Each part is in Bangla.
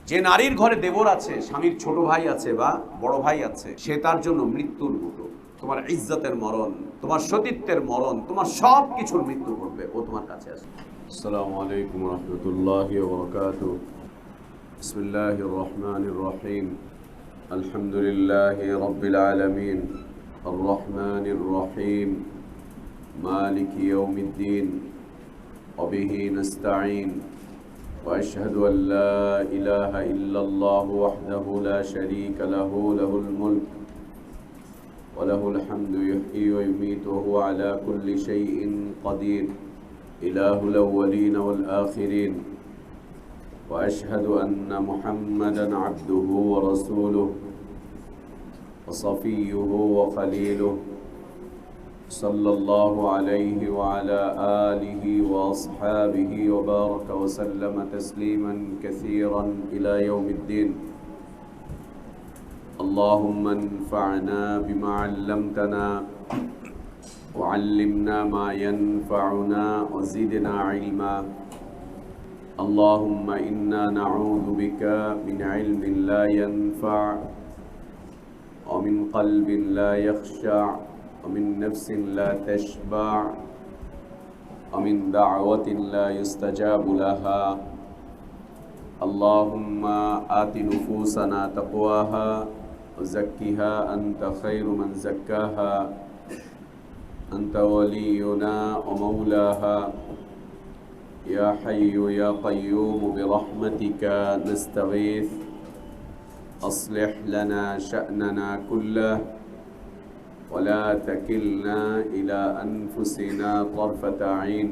যে নারীর ঘরে দেবর আছে, স্বামীর ছোট ভাই আছে বা বড় ভাই আছে, সে তার জন্য মৃত্যুর মতো। তোমার ইজ্জতের মরণ, তোমার সতীত্বের মরণ, তোমার সব কিছুর মৃত্যু ঘটবে, ও তোমার কাছে আসবে। আসসালামু আলাইকুম ওয়া রাহমাতুল্লাহি ওয়া বারাকাতুহু। বিসমিল্লাহির রহমানির রহিম। আলহামদুলিল্লাহি রাব্বিল আলামিন। আর রহমানির রহিম। মালিকি ইয়াউমিদ্দিন। ওয়া বিহি নাস্তাঈন। وأشهد أن لا إله إلا الله وحده لا شريك له له الملك وله الحمد يحيي ويميت وهو على كل شيء قدير إله الأولين والآخرين وأشهد أن محمدا عبده ورسوله وصفيه وخليله صلى الله عليه وعلى آله وأصحابه وبارك وسلم تسليما كثيرا إلى يوم الدين. اللهم انفعنا بما علمتنا وعلمنا ما ينفعنا وزدنا علما. اللهم إنا نعوذ بك من علم لا ينفع ومن قلب لا يخشع ومن نفس لا تشبع ومن دعوة لا يستجاب لها. اللهم آت نفوسنا تقواها وزكها أنت خير من زكاها أنت ولينا ومولاها. يا حي يا قيوم برحمتك نستغيث أصلح لنا شأننا كله ولا تكلنا إلى أنفسنا طرفة عين.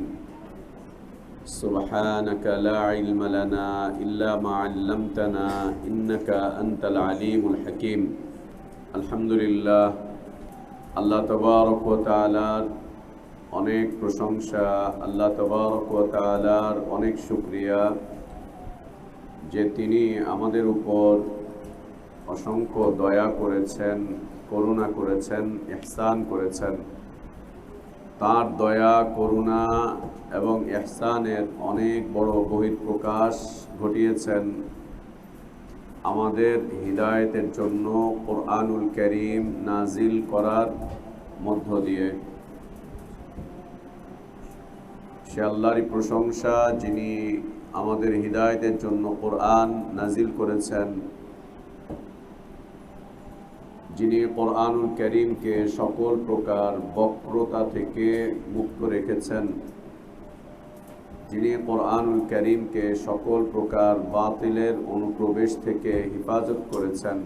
سبحانك لا علم لنا إلا ما علمتنا إنك أنت العليم الحكيم. الحمد لله. আল্লাহ তাবারক ওয়া তাআলার অনেক প্রশংসা, আল্লাহ তাবারক ওয়া তাআলার অনেক শুকরিয়া যে তিনি আমাদের উপর অসংখ্য দয়া করেছেন, করুণা করেছেন, ইহসান করেছেন। তার দয়া, করুণা এবং ইহসানের অনেক বড় বহিঃপ্রকাশ ঘটিয়েছেন আমাদের হিদায়াতের জন্য কোরআনুল কারীম নাজিল করার মধ্য দিয়ে। সে আল্লাহরই প্রশংসা যিনি আমাদের হিদায়াতের জন্য কোরআন নাজিল করেছেন, যিনি কোরআনুল কারীমকে সকল প্রকার বক্রতা থেকে মুক্ত রেখেছেন, যিনি কোরআনুল কারীমকে সকল প্রকার বাতিলের অনুপ্রবেশ থেকে হেফাজত করেছেন,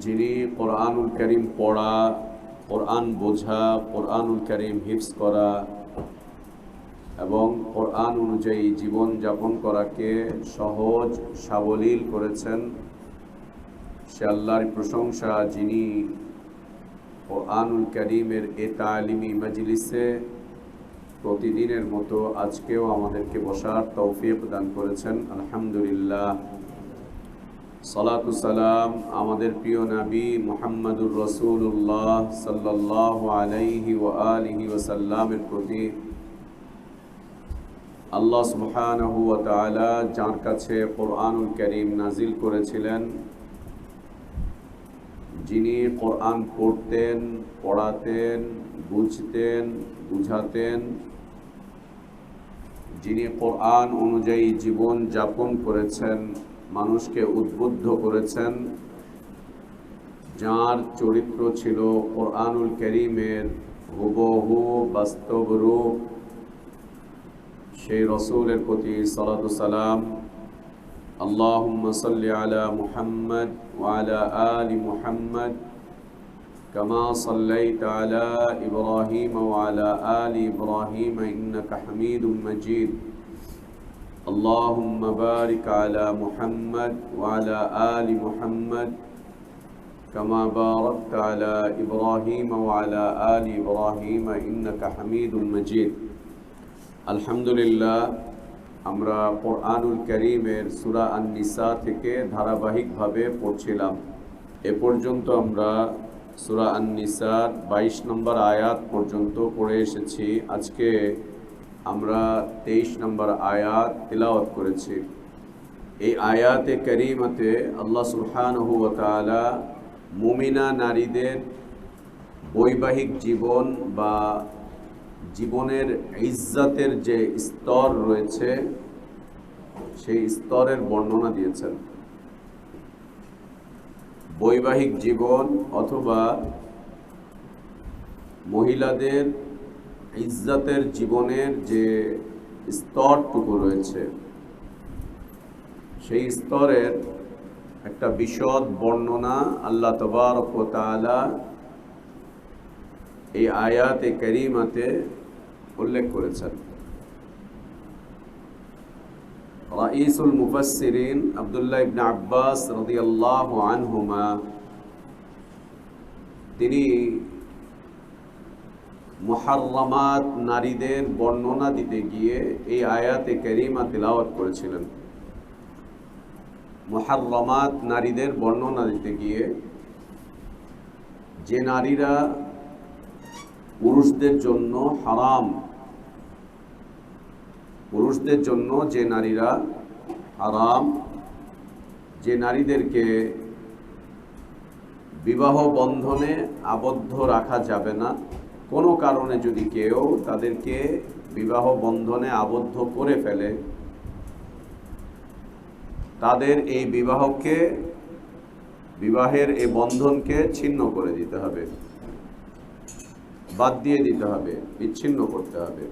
যিনি কোরআনুল কারীম পড়া, কোরআন বোঝা, কোরআনুল কারীম হিফজ করা এবং কোরআন অনুযায়ী জীবন যাপন করাকে সহজ সাবলীল করেছেন। সে আল্লাহর প্রশংসা যিনি কোরআনুল কারীমের এ তালিমি মজলিসে প্রতিদিনের মতো আজকেও আমাদেরকে বসার তৌফিক দান করেছেন। আলহামদুলিল্লাহ। সালাতু সালাম আমাদের প্রিয় নবী মুহাম্মদুর রাসূলুল্লাহ সাল্লাল্লাহু আলাইহি ওয়া আলিহি ওয়াসাল্লামের প্রতি। আল্লাহ সুবহানাহু ওয়া তাআলা যার কাছে কোরআনুল কারীম নাজিল করেছিলেন, যিনি কোরআন পড়তেন, পড়াতেন, বুঝতেন, বুঝাতেন, যিনি কোরআন অনুযায়ী জীবন যাপন করেছেন, মানুষকে উদ্বুদ্ধ করেছেন, যার চরিত্র ছিল কোরআনুল কারীমের হুবহু বাস্তব রূপ, সেই রাসূলের প্রতি সালাতু সালাম। আল্লাহুম্মা সাল্লি আলা মুহাম্মদ ওয়া আলা আলি মুহাম্মদ কামা সাল্লাইতা আলা ইব্রাহিম ওয়া আলা আলি ইব্রাহিম ইন্নাকা হামিদুম মাজিদ। আল্লাহুম্মা বারিক আলা মুহাম্মদ ওয়া আলা আলি মুহাম্মদ কামা বারাকতা আলা ইব্রাহিম ওয়া আলা আলি ইব্রাহিম ইন্নাকা হামিদুম মাজিদ। আলহামদুলিল্লাহ, আমরা কোরআনুল কারীমের সূরা আন-নিসা থেকে ধারাবাহিকভাবে পড়ছিলাম। এ পর্যন্ত আমরা সূরা আন-নিসার 22 নম্বর আয়াত পর্যন্ত পড়ে এসেছি। আজকে আমরা 23 নম্বর আয়াত তিলাওয়াত করেছি। এই আয়াতে কারিমাতে আল্লাহ সুবহানাহু ওয়া তাআলা মুমিনা নারীদের বৈবাহিক জীবন বা জীবনের ইজ্জতের যে স্তর রয়েছে সেই স্তরের বর্ণনা দিয়েছেন। বৈবাহিক জীবন অথবা মহিলাদের ইজ্জতের জীবনের যে স্তরটুকু রয়েছে সেই স্তরের একটা বিশদ বর্ণনা আল্লাহ তাবারক ওয়া তাআলা এই আয়াতে কারিমাতে উল্লেখ করেছেন। রাইসুল মুফাসসিরিন আব্দুল্লাহ ইবনে আব্বাস রাদিয়াল্লাহু আনহুমা তিনি মুহাররামাত নারীদের বর্ণনা দিতে গিয়ে এই আয়াতে কারিমা তিলাওয়াত করেছিলেন। মুহাররামাত নারীদের বর্ণনা দিতে গিয়ে যে নারীরা পুরুষদের জন্য হারাম, পুরুষদের জন্য যে নারীরা হারাম, যে নারীদেরকে বিবাহ বন্ধনে আবদ্ধ রাখা যাবে না, কোনো কারণে যদি কেউ তাদেরকে বিবাহ বন্ধনে আবদ্ধ করে ফেলে তাদের এই বিবাহের এই বন্ধনকে ছিন্ন করে দিতে হবে, বাদ দিয়ে দিতে হবে, বিচ্ছিন্ন করতে হবে।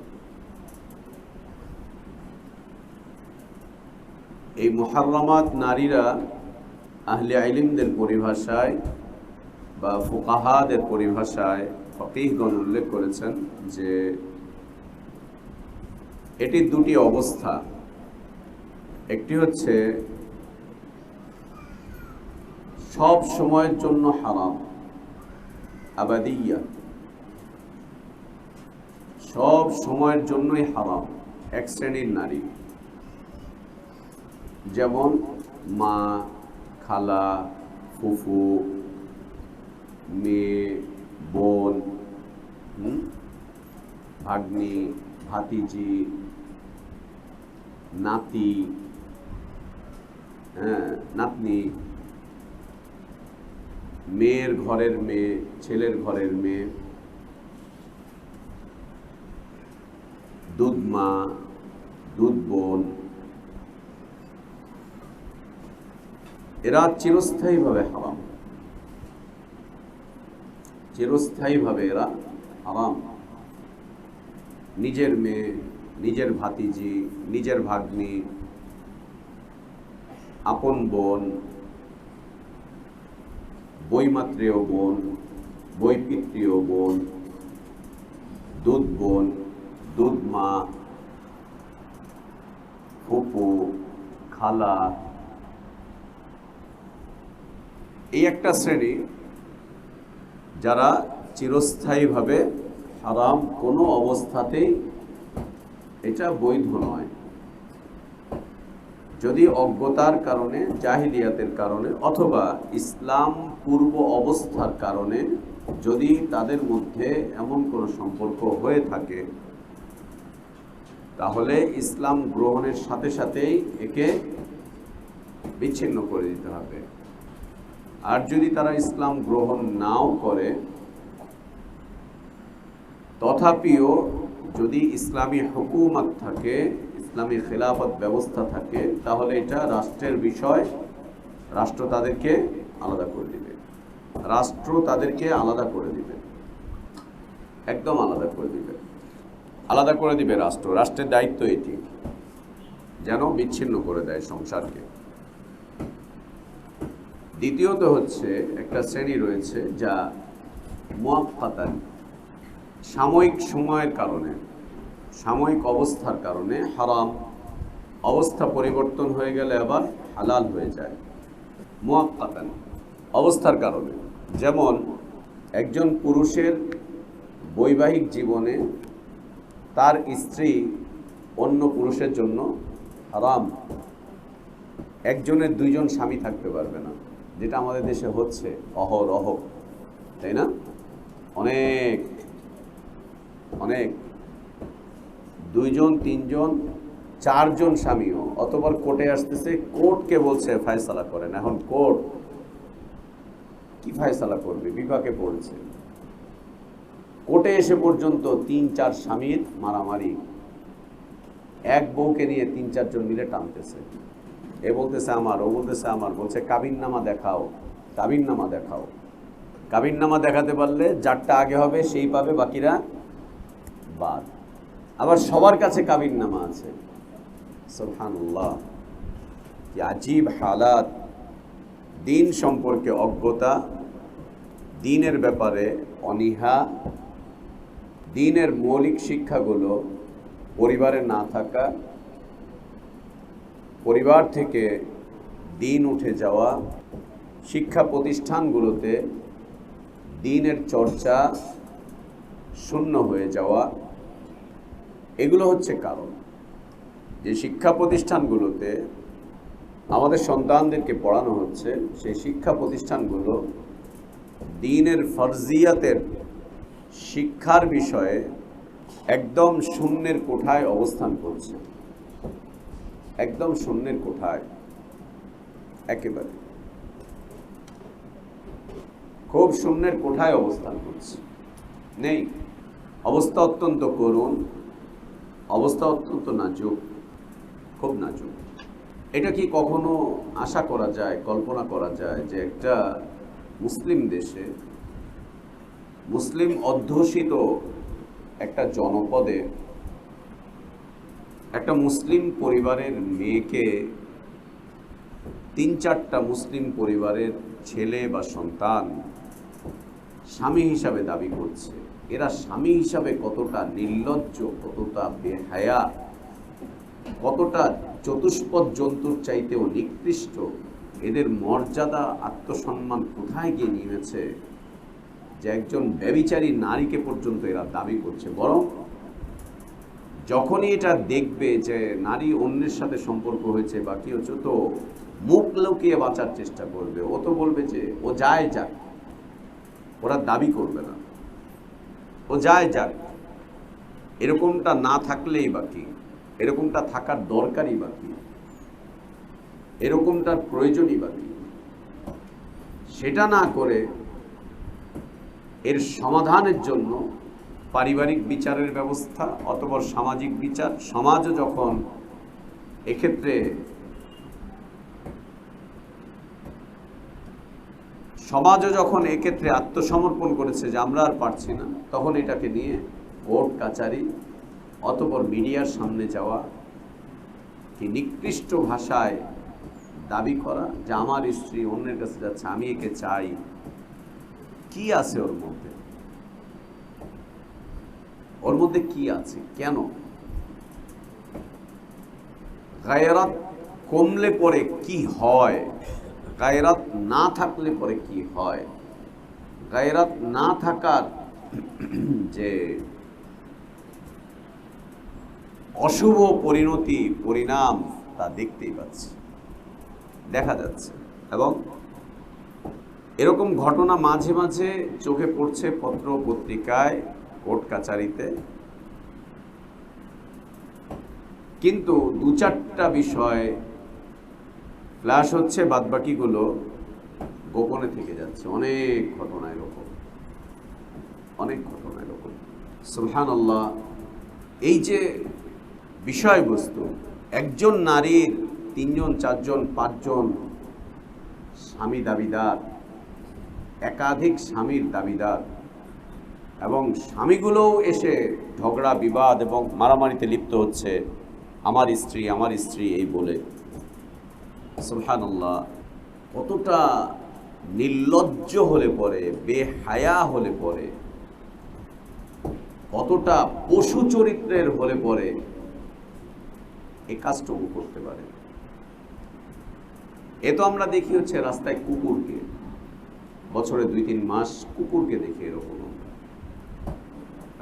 এই মুহাররামাত নারীরা আহলে ইলমদের পরিভাষায় বা ফুকাহাদের পরিভাষায় ফকিহগণ উল্লেখ করেছেন যে এটি দুটি অবস্থা। একটি হচ্ছে সব সময়ের জন্য হারাম, আবাদিয়া, সব সময়ের জন্যই হারাম এক শ্রেণীর নারী, যেমন মা, খালা, ফুফু, মেয়ে, বোন, ভাগ্নি, ভাতিজি, নাতি, নাতনি, মেয়ের ঘরের মেয়ে, ছেলের ঘরের মেয়ে, দুধ মা, দুধ বোন, এরা চিরস্থায়ীভাবে হারাম, চিরস্থায়ীভাবে এরা হারাম। নিজের মেয়ে, নিজের ভাতিজি, নিজের ভাগ্নি, আপন বোন, বৈমাত্রেয় বোন, বৈপিত্রীয় বোন, দুধ বোন, দুধ মা, ফুপু, খালা, এই একটা শ্রেণী যারা চিরস্থায়ীভাবে হারাম, কোনো অবস্থাতেই এটা বৈধ নয়। যদি অজ্ঞতার কারণে, জাহিলিয়াতের কারণে অথবা ইসলাম পূর্ব অবস্থার কারণে যদি তাদের মধ্যে এমন কোনো সম্পর্ক হয়ে থাকে তাহলে ইসলাম গ্রহণের সাথে সাথেই একে বিচ্ছিন্ন করে দিতে হবে। আর যদি তারা ইসলাম গ্রহণ নাও করে তথাপিও যদি ইসলামী হুকুমত থাকে, ইসলামী খিলাফত ব্যবস্থা থাকে, তাহলে এটা রাষ্ট্রের বিষয়, রাষ্ট্র তাদেরকে আলাদা করে দিবে, রাষ্ট্র তাদেরকে আলাদা করে দিবে, একদম আলাদা করে দিবে, আলাদা করে দিবে রাষ্ট্র। রাষ্ট্রের দায়িত্ব এটি, যেন বিচ্ছিন্ন করে দেয় সংসারকে। দ্বিতীয়ত হচ্ছে একটা শ্রেণী রয়েছে যা মুআক্কাতান, সাময়িক সময়ের কারণে, সাময়িক অবস্থার কারণে হারাম, অবস্থা পরিবর্তন হয়ে গেলে আবার হালাল হয়ে যায়। মুআক্কাতান, অবস্থার কারণে, যেমন একজন পুরুষের বৈবাহিক জীবনে তার স্ত্রী অন্য পুরুষের জন্য হারাম। একজনের দুইজন স্বামী থাকতে পারবে না, যেটা আমাদের দেশে হচ্ছে অহরহ, তাই না? অনেক অনেক দুইজন, তিনজন, চারজন স্বামীও অতবার কোর্টে আসতেছে, কোর্টকে বলছে ফয়সালা করেন। এখন কোর্ট কি ফয়সালা করবে? বিপাকে পড়েছে। কোর্টে এসে পর্যন্ত 3-4 স্বামীর মারামারি, এক বউকে নিয়ে 3-4 জন মিলে টানতেছে। এ বলতেছে আমার, ও বলতেছে আমার, বলছে কাবিননামা দেখাও, কাবিননামা দেখাও। কাবিননামা দেখাতে পারলে যারটা আগে হবে সেই পাবে, বাকিরা বাদ। আবার সবার কাছে কাবিননামা আছে। সুবহানাল্লাহ, কি আজীব হালাত! দিন সম্পর্কে অজ্ঞতা, দিনের ব্যাপারে অনীহা, দিনের মৌলিক শিক্ষাগুলো পরিবারে না থাকা, পরিবার থেকে দিন উঠে যাওয়া, শিক্ষা প্রতিষ্ঠানগুলোতে দিনের চর্চা শূন্য হয়ে যাওয়া, এগুলো হচ্ছে কারণ। যে শিক্ষা প্রতিষ্ঠানগুলোতে আমাদের সন্তানদেরকে পড়ানো হচ্ছে, সেই শিক্ষা প্রতিষ্ঠানগুলো দ্বীনের ফরজিয়াতের শিক্ষার বিষয়ে একদম শূন্যের কোঠায় অবস্থান করছে, একদম শূন্যের কোঠায়, একেবারে খুব শূন্যের কোঠায় অবস্থান করছে, নেই। অবস্থা অত্যন্ত করুণ, অবস্থা অত্যন্ত নাজুক, খুব নাজুক। এটা কি কখনো আশা করা যায়, কল্পনা করা যায় যে একটা মুসলিম দেশে, মুসলিম অধ্যুষিত একটা জনপদে একটা মুসলিম পরিবারের মেয়েকে 3-4টা মুসলিম পরিবারের ছেলে বা সন্তান স্বামী হিসাবে দাবি করছে? এরা স্বামী হিসাবে কতটা নির্লজ্জ, কতটা বেহায়া, কতটা চতুষ্পদ জন্তুর চাইতেও নিকৃষ্ট! এদের মর্যাদা, আত্মসম্মান কোথায় গিয়ে নেমেছে যে একজন ব্যভিচারী নারীকে পর্যন্ত এরা দাবি করছে। বরং যখনই এটা দেখবে যে নারী অন্যের সাথে সম্পর্ক হয়েছে বা কি হচ্ছে, তো মুখ লুকিয়ে বাঁচার চেষ্টা করবে। ও তো বলবে যে ও যায় যাক, ওরা দাবি করবে না, ও যায় যাক। এরকমটা না থাকলেই বাকি, এরকমটা থাকার দরকারই বাকি, এরকমটার প্রয়োজনই বাকি। সেটা না করে এর সমাধানের জন্য পারিবারিক বিচারের ব্যবস্থা অথবা সামাজিক বিচার, সমাজও যখন এক্ষেত্রে আত্মসমর্পণ করেছে যে আমরা আর পারছি না, তখন এটাকে নিয়ে কোর্ট কাচারি অতঃপর মিডিয়ার সামনে যাওয়া, কি নিকৃষ্ট ভাষায় দাবি করা যে আমার স্ত্রী অন্যের কাছে যাচ্ছে, আমি একে চাই। কি আছে ওর মধ্যে? ওর মধ্যে কি আছে? কেন? গায়রাত কমলে পরে কি হয়, গায়রাত না থাকলে পরে কি হয়, গায়রাত না থাকার যে অশুভ পরিণতি, পরিণাম, তা দেখতেই পাচ্ছি, দেখা যাচ্ছে। এবং এরকম ঘটনা মাঝে মাঝে চোখে পড়ছে পত্র পত্রিকায়, কোর্ট কাচারিতে। কিন্তু 2-4টা বিষয় ফ্ল্যাশ হচ্ছে, বাদবাকিগুলো গোপনে থেকে যাচ্ছে। অনেক ঘটনা এরকম, অনেক ঘটনা এরকম। সুবহানাল্লাহ, এই যে বিষয়বস্তু, একজন নারীর 3জন, 4জন, 5জন স্বামী দাবিদার, একাধিক স্বামীর দাবিদার, এবং স্বামীগুলোও এসে ঝগড়া বিবাদ এবং মারামারিতে লিপ্ত হচ্ছে, আমার স্ত্রী, আমার স্ত্রী এই বলে। সুবহানাল্লাহ, কতটা নির্লজ্জ হলে পরে, বেহায়া হলে পরে, কতটা পশু চরিত্রের হলে পরে এই কাজটুকু করতে পারে। এ তো আমরা দেখি হচ্ছে রাস্তায় কুকুরকে, বছরে 2-3 মাস কুকুরকে দেখি এরকম,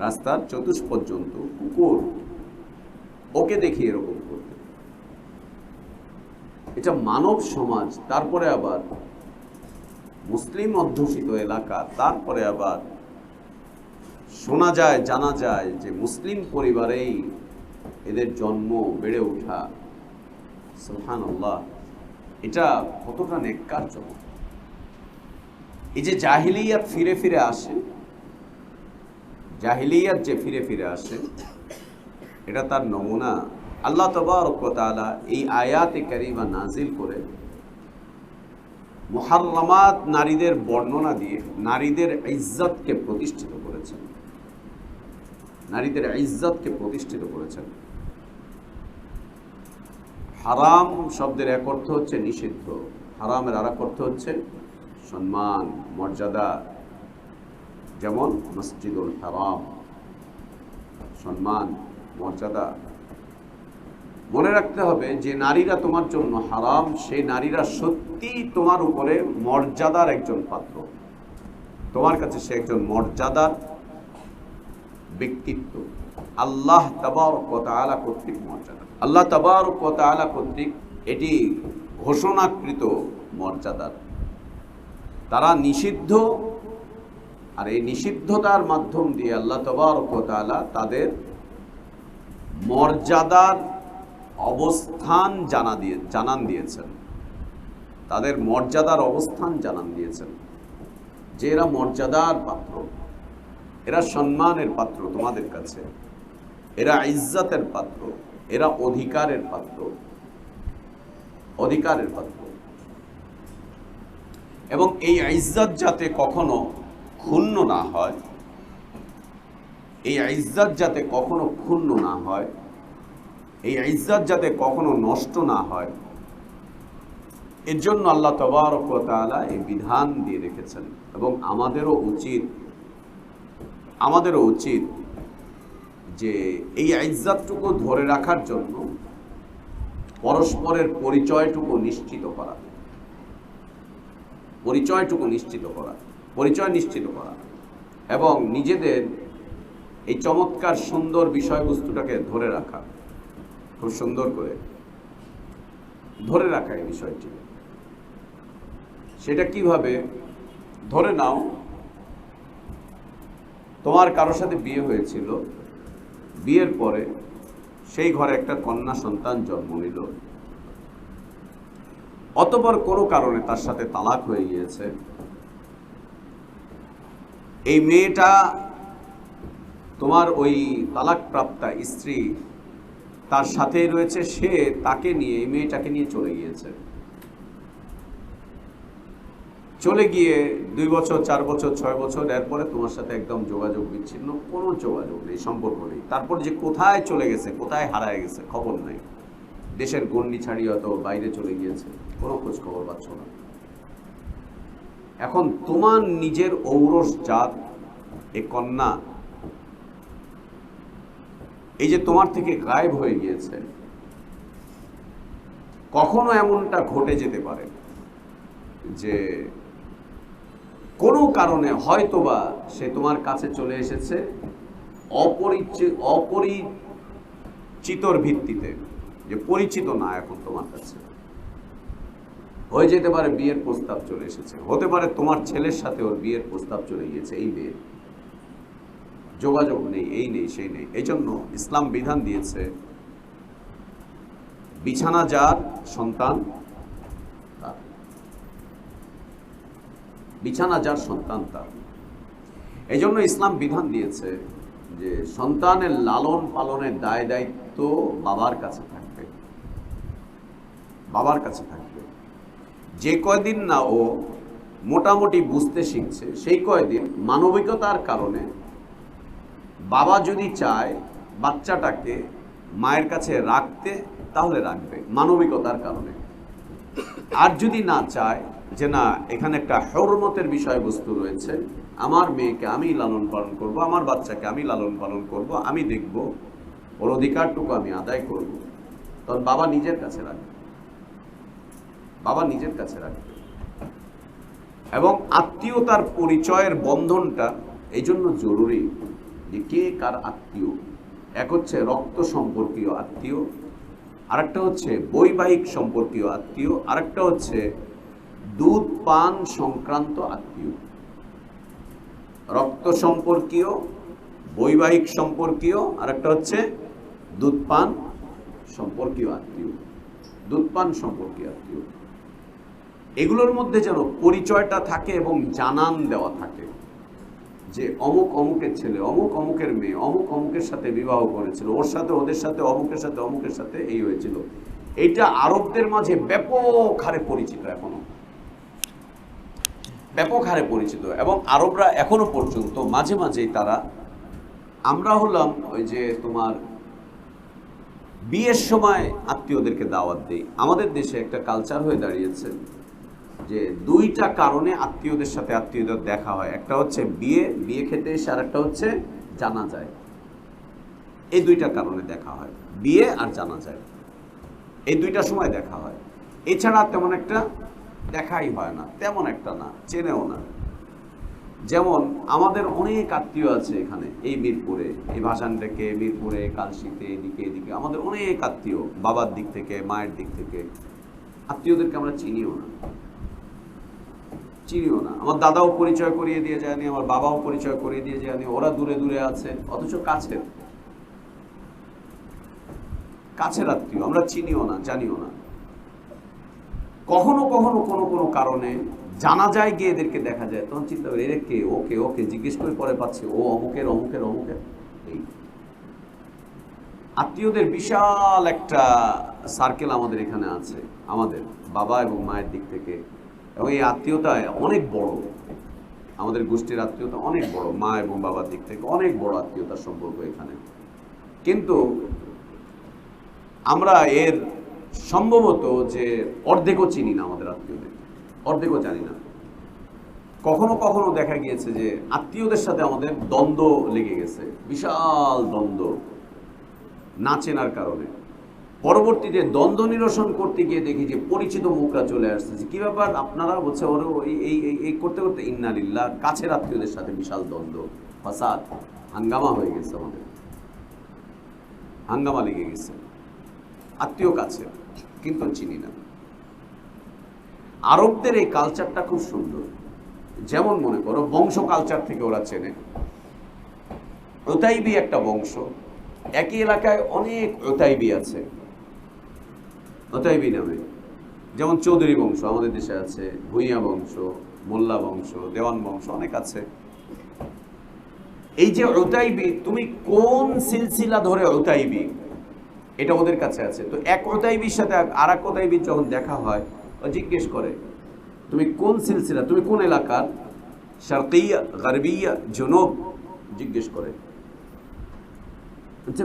রাস্তার চতুষ্পদ জন্তু কুকুর, ওকে দেখি এরকম করতে। এটা মানব সমাজ। তারপরে আবার মুসলিম অধ্যুষিত এলাকা, তারপরে আবার শোনা যায়, জানা যায় যে মুসলিম পরিবারেই এদের জন্ম, বেড়ে ওঠা, সুবহানাল্লাহ, এটা কতটা নেককারজনক। এই যে জাহিলিয়াত ফিরে ফিরে আসে, জাহিলিয়াত যে ফিরে ফিরে আসে, এটা তার নমুনা। আল্লাহ তাবারক ওয়া তাআলা এই আয়াতে কারিমা নাজিল করে মুহাররামাত নারীদের বর্ণনা দিয়ে নারীদের ইজ্জতকে প্রতিষ্ঠিত করেছেন, নারীদের ইজ্জতকে প্রতিষ্ঠিত করেছেন। হারাম শব্দের এক অর্থ হচ্ছে নিষিদ্ধ, হারামের আর এক অর্থ হচ্ছে সম্মান, মর্যাদা। যেমন মসজিদুল হারাম, সম্মান, মর্যাদা। মনে রাখতে হবে যে নারীরা তোমার জন্য হারাম, সেই নারীরা সত্যি তোমার উপরে মর্যাদার একজন পাত্র, তোমার কাছে সে একজন মর্যাদার ব্যক্তিত্ব। আল্লাহ তাবারক ওয়া তাআলা কর্তৃক মর্যাদা, আল্লাহ তাবারক ওয়া তাআলা কর্তৃক এটি ঘোষণাকৃত মর্যাদার। তারা নিষিদ্ধ, আর এই নিষিদ্ধতার মাধ্যম দিয়ে আল্লাহ তাবারক ওয়া তাআলা তাদের মর্যাদার অবস্থান জানান দিয়েছেন, তাদের মর্যাদার অবস্থান জানান দিয়েছেন যে এরা মর্যাদার পাত্র, এরা সম্মানের পাত্র তোমাদের কাছে, এরা ইজ্জতের পাত্র, এরা অধিকারের পাত্র, অধিকারের পাত্র। এবং এই ইজ্জত যাতে কখনো ক্ষুণ্ণ না হয়, এই ইজ্জত যাতে কখনো ক্ষুণ্ণ না হয়, এই ইজ্জত যাতে কখনো নষ্ট না হয়, এর জন্য আল্লাহ তাবারক ওয়া তাআলা এই বিধান দিয়ে রেখেছেন। এবং আমাদেরও উচিত যে এই ইজ্জতটুকু ধরে রাখার জন্য পরস্পরের পরিচয়টুকু নিশ্চিত করা, পরিচয় নিশ্চিত করা এবং নিজেদের এই চমৎকার সুন্দর বিষয়বস্তুটাকে ধরে রাখা, খুব সুন্দর করে ধরে রাখা এই বিষয়টি। সেটা কিভাবে? ধরে নাও তোমার কারোর সাথে বিয়ে হয়েছিল, বিয়ের পরে সেই ঘরে একটা কন্যা সন্তান জন্ম নিল, অতঃপর কোনো কারণে তার সাথে তালাক হয়ে গিয়েছে। এই মেয়েটা তোমার ওই তালাকপ্রাপ্তা স্ত্রী তার সাথে রয়েছে, সে তাকে নিয়ে, এই মেয়েটাকে নিয়ে চলে গিয়েছে। চলে গিয়ে 2 বছর, 4 বছর, 6 বছর, এরপরে তোমার সাথে একদম যোগাযোগ বিচ্ছিন্ন, কোনো যোগাযোগ নেই, সম্পর্ক নেই। তারপর যে কোথায় চলে গেছে, কোথায় হারায় গেছে, খবর নেই। দেশের গণ্ডি ছাড়িয়ে হয়তো বাইরে চলে গিয়েছে, কোনো খোঁজ খবর পাচ্ছ না। এখন তোমার নিজের ঔরস জাত এ কন্যা এই যে তোমার থেকে গায়েব হয়ে গিয়েছে, কখনো এমনটা ঘটে যেতে পারে যে কোনো কারণে হয়তোবা সে তোমার কাছে চলে এসেছে অপরিচিতর ভিত্তিতে, যে পরিচিত না এখন তোমার কাছে। হয়ে যেতে পারে বিয়ের প্রস্তাব চলে এসেছে, হতে পারে তোমার ছেলের সাথে ওর বিয়ের প্রস্তাব চলে গিয়েছে, এই বিয়ে যোগাযোগ নেই, এই নেই, সেই নেই। এই জন্য ইসলাম বিধান দিয়েছে বিছানা যার সন্তান তার, বিছানা যার সন্তান তার। এই জন্য ইসলাম বিধান দিয়েছে যে সন্তানের লালন পালনের দায় দায়িত্ব বাবার কাছে থাকবে, বাবার কাছে থাকবে। যে কয়দিন না ও মোটামুটি বুঝতে শিখছে, সেই কয়দিন মানবিকতার কারণে বাবা যদি চায় বাচ্চাটাকে মায়ের কাছে রাখতে, তাহলে রাখবে মানবিকতার কারণে। আর যদি না চায় যে না, এখানে একটা হরমতের বিষয়বস্তু রয়েছে, আমার মেয়েকে আমি লালন পালন করব, আমার বাচ্চাকে আমি লালন পালন করব, আমি দেখব, ওর অধিকারটুকু আমি আদায় করব, তখন বাবা নিজের কাছে রাখবে, বাবা নিজের কাছে রাখবে। এবং আত্মীয়তার পরিচয়ের বন্ধনটা এই জন্য জরুরি যে কে কার আত্মীয়। এক হচ্ছে রক্ত সম্পর্কীয় আত্মীয়, আরেকটা হচ্ছে বৈবাহিক সম্পর্কীয় আত্মীয়, আরেকটা হচ্ছে দুধ পান সংক্রান্ত আত্মীয়। রক্ত সম্পর্কীয়, বৈবাহিক সম্পর্কীয়, আরেকটা হচ্ছে দুধ পান সম্পর্কীয় আত্মীয়, দুধ পান সম্পর্কীয় আত্মীয়, এগুলোর মধ্যে যেন পরিচয়টা থাকে এবং জানান দেওয়া থাকে যে অমুক অমুকের ছেলে, অমুক অমুকের মেয়ে, অমুক অমুকের সাথে বিবাহ করেছিল, ওর সাথে ওদের সাথে অমুকের সাথে অমুকের সাথে এই হয়েছিল। এইটা আরবদের মাঝে ব্যাপক হারে পরিচিত, এখনো ব্যাপক হারে পরিচিত। এবং আরবরা এখনো পর্যন্ত মাঝে মাঝেই তারা, আমরা হলাম ওই যে তোমার বিয়ের সময় আত্মীয়দেরকে দাওয়াত দেই, আমাদের দেশে একটা কালচার হয়ে দাঁড়িয়েছে যে দুইটা কারণে আত্মীয়দের সাথে আত্মীয়দের দেখা হয়। একটা হচ্ছে বিয়ে খেতে এসে, আর একটা হচ্ছে জানাজায়। এই দুইটা কারণে দেখা হয়, বিয়ে আর জানাজায়, এই দুইটা সময় দেখা হয়। এছাড়া তেমন একটা দেখাই হয় না, তেমন একটা না, চেনেও না। যেমন আমাদের অনেক আত্মীয় আছে এখানে, এই মিরপুরে, এই ভাসানডেকে, মিরপুরে, কালশিতে, এদিকে এদিকে আমাদের অনেক আত্মীয়, বাবার দিক থেকে, মায়ের দিক থেকে। আত্মীয়দেরকে আমরা চিনিও না। আমার দাদাও পরিচয় করিয়ে দিয়ে যায়নি, আমার বাবাও পরিচয় করিয়ে দিয়ে যায়নি। ওরা দূরে দূরে আছে, অথচ কাছের আত্মীয়, আমরা চিনিও না, জানিও না। কখনো কখনো কোনো কোনো কারণে জানা যায়, গিয়ে এদেরকে দেখা যায়, তখন চিন্তা করি এরা কে, ওকে ওকে জিজ্ঞেস করে পরে পাচ্ছে ও অমুকের অমুকের অমুকের। এই আত্মীয়দের বিশাল একটা সার্কেল আমাদের এখানে আছে, আমাদের বাবা এবং মায়ের দিক থেকে। এবং এই আত্মীয়তা অনেক বড়, আমাদের গোষ্ঠীর আত্মীয়তা অনেক বড়, মা এবং বাবার দিক থেকে অনেক বড় আত্মীয়তার সম্পর্ক এখানে। কিন্তু আমরা এর সম্ভবত যে অর্ধেকও চিনি না, আমাদের আত্মীয়দের অর্ধেকও জানি না। কখনো কখনো দেখা গিয়েছে যে আত্মীয়দের সাথে আমাদের দ্বন্দ্ব লেগে গেছে, বিশাল দ্বন্দ্ব, না চেনার কারণে। পরবর্তীতে দ্বন্দ্ব নিরসন করতে গিয়ে দেখি যে পরিচিত মুখরা চলে আসছে। কি ব্যাপার আপনারা, বলছে ওর এই করতে করতে ইন্না লিল্লাহ, কাছের আত্মীয়দের সাথে বিশাল দ্বন্দ্ব, ফাসাদ, হাঙ্গামা হয়ে গেছে, আমাদের হাঙ্গামা লেগে গেছে। আত্মীয় কাছে, কিন্তু চিনি না। আরবদের এই কালচারটা খুব সুন্দর। যেমন মনে করো বংশ কালচার থেকে ওরা চেনে। ওতাইবি একটা বংশ, একই এলাকায় অনেক ওতাইবি আছে, ওতাইবি নামে। যেমন চৌধুরী বংশ আমাদের দেশে আছে, ভুইয়া বংশ, মোল্লা বংশ, দেওয়ান বংশ, অনেক আছে। এই যে ওতাইবি, তুমি কোন সিলসিলা ধরে ওতাইবি, এটা ওদের কাছে আছে। তো এক ওতাইবির সাথে আর এক ওতাইবির যখন দেখা হয়, ও জিজ্ঞেস করে তুমি কোন সিলসিলা, তুমি কোন এলাকার, শারকিয়া, গারবিয়া, জুনুব, জিজ্ঞেস করে। انت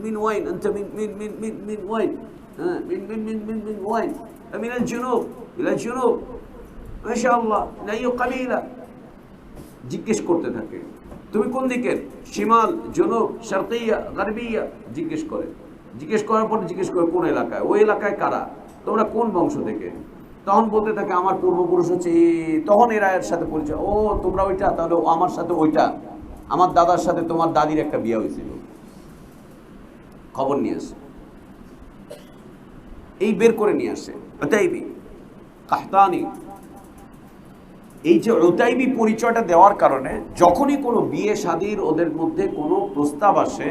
من وين انت من وين من وين من الجنوب الى الجنوب ما شاء الله من اي قبيله জিজ্ঞেস করতে থাকে। তুমি কোন দিকের, শিমাল, জুনুব, শারকিয়া, গারবিয়া, জিজ্ঞেস করে। জিজ্ঞেস করার পর জিজ্ঞেস করে কোন এলাকায়, ওই এলাকায় কারা, তোমরা কোন বংশ থেকে। তখন বলতে থাকে আমার পূর্বপুরুষ হচ্ছে। তখন এরা এর সাথে পরিচয়, ও তোমরা ওইটা, তাহলে আমার সাথে ওইটা, আমার দাদার সাথে তোমার দাদির একটা বিয়ে হয়েছিল, খবর নিয়ে আসে, এই বের করে নিয়ে আসে। Otaibi, Qahtani. এই যে ওতাইবি পরিচয়টা দেওয়ার কারণে যখনই কোনো বিয়ে শাদীর ওদের মধ্যে কোনো প্রস্তাব আসে,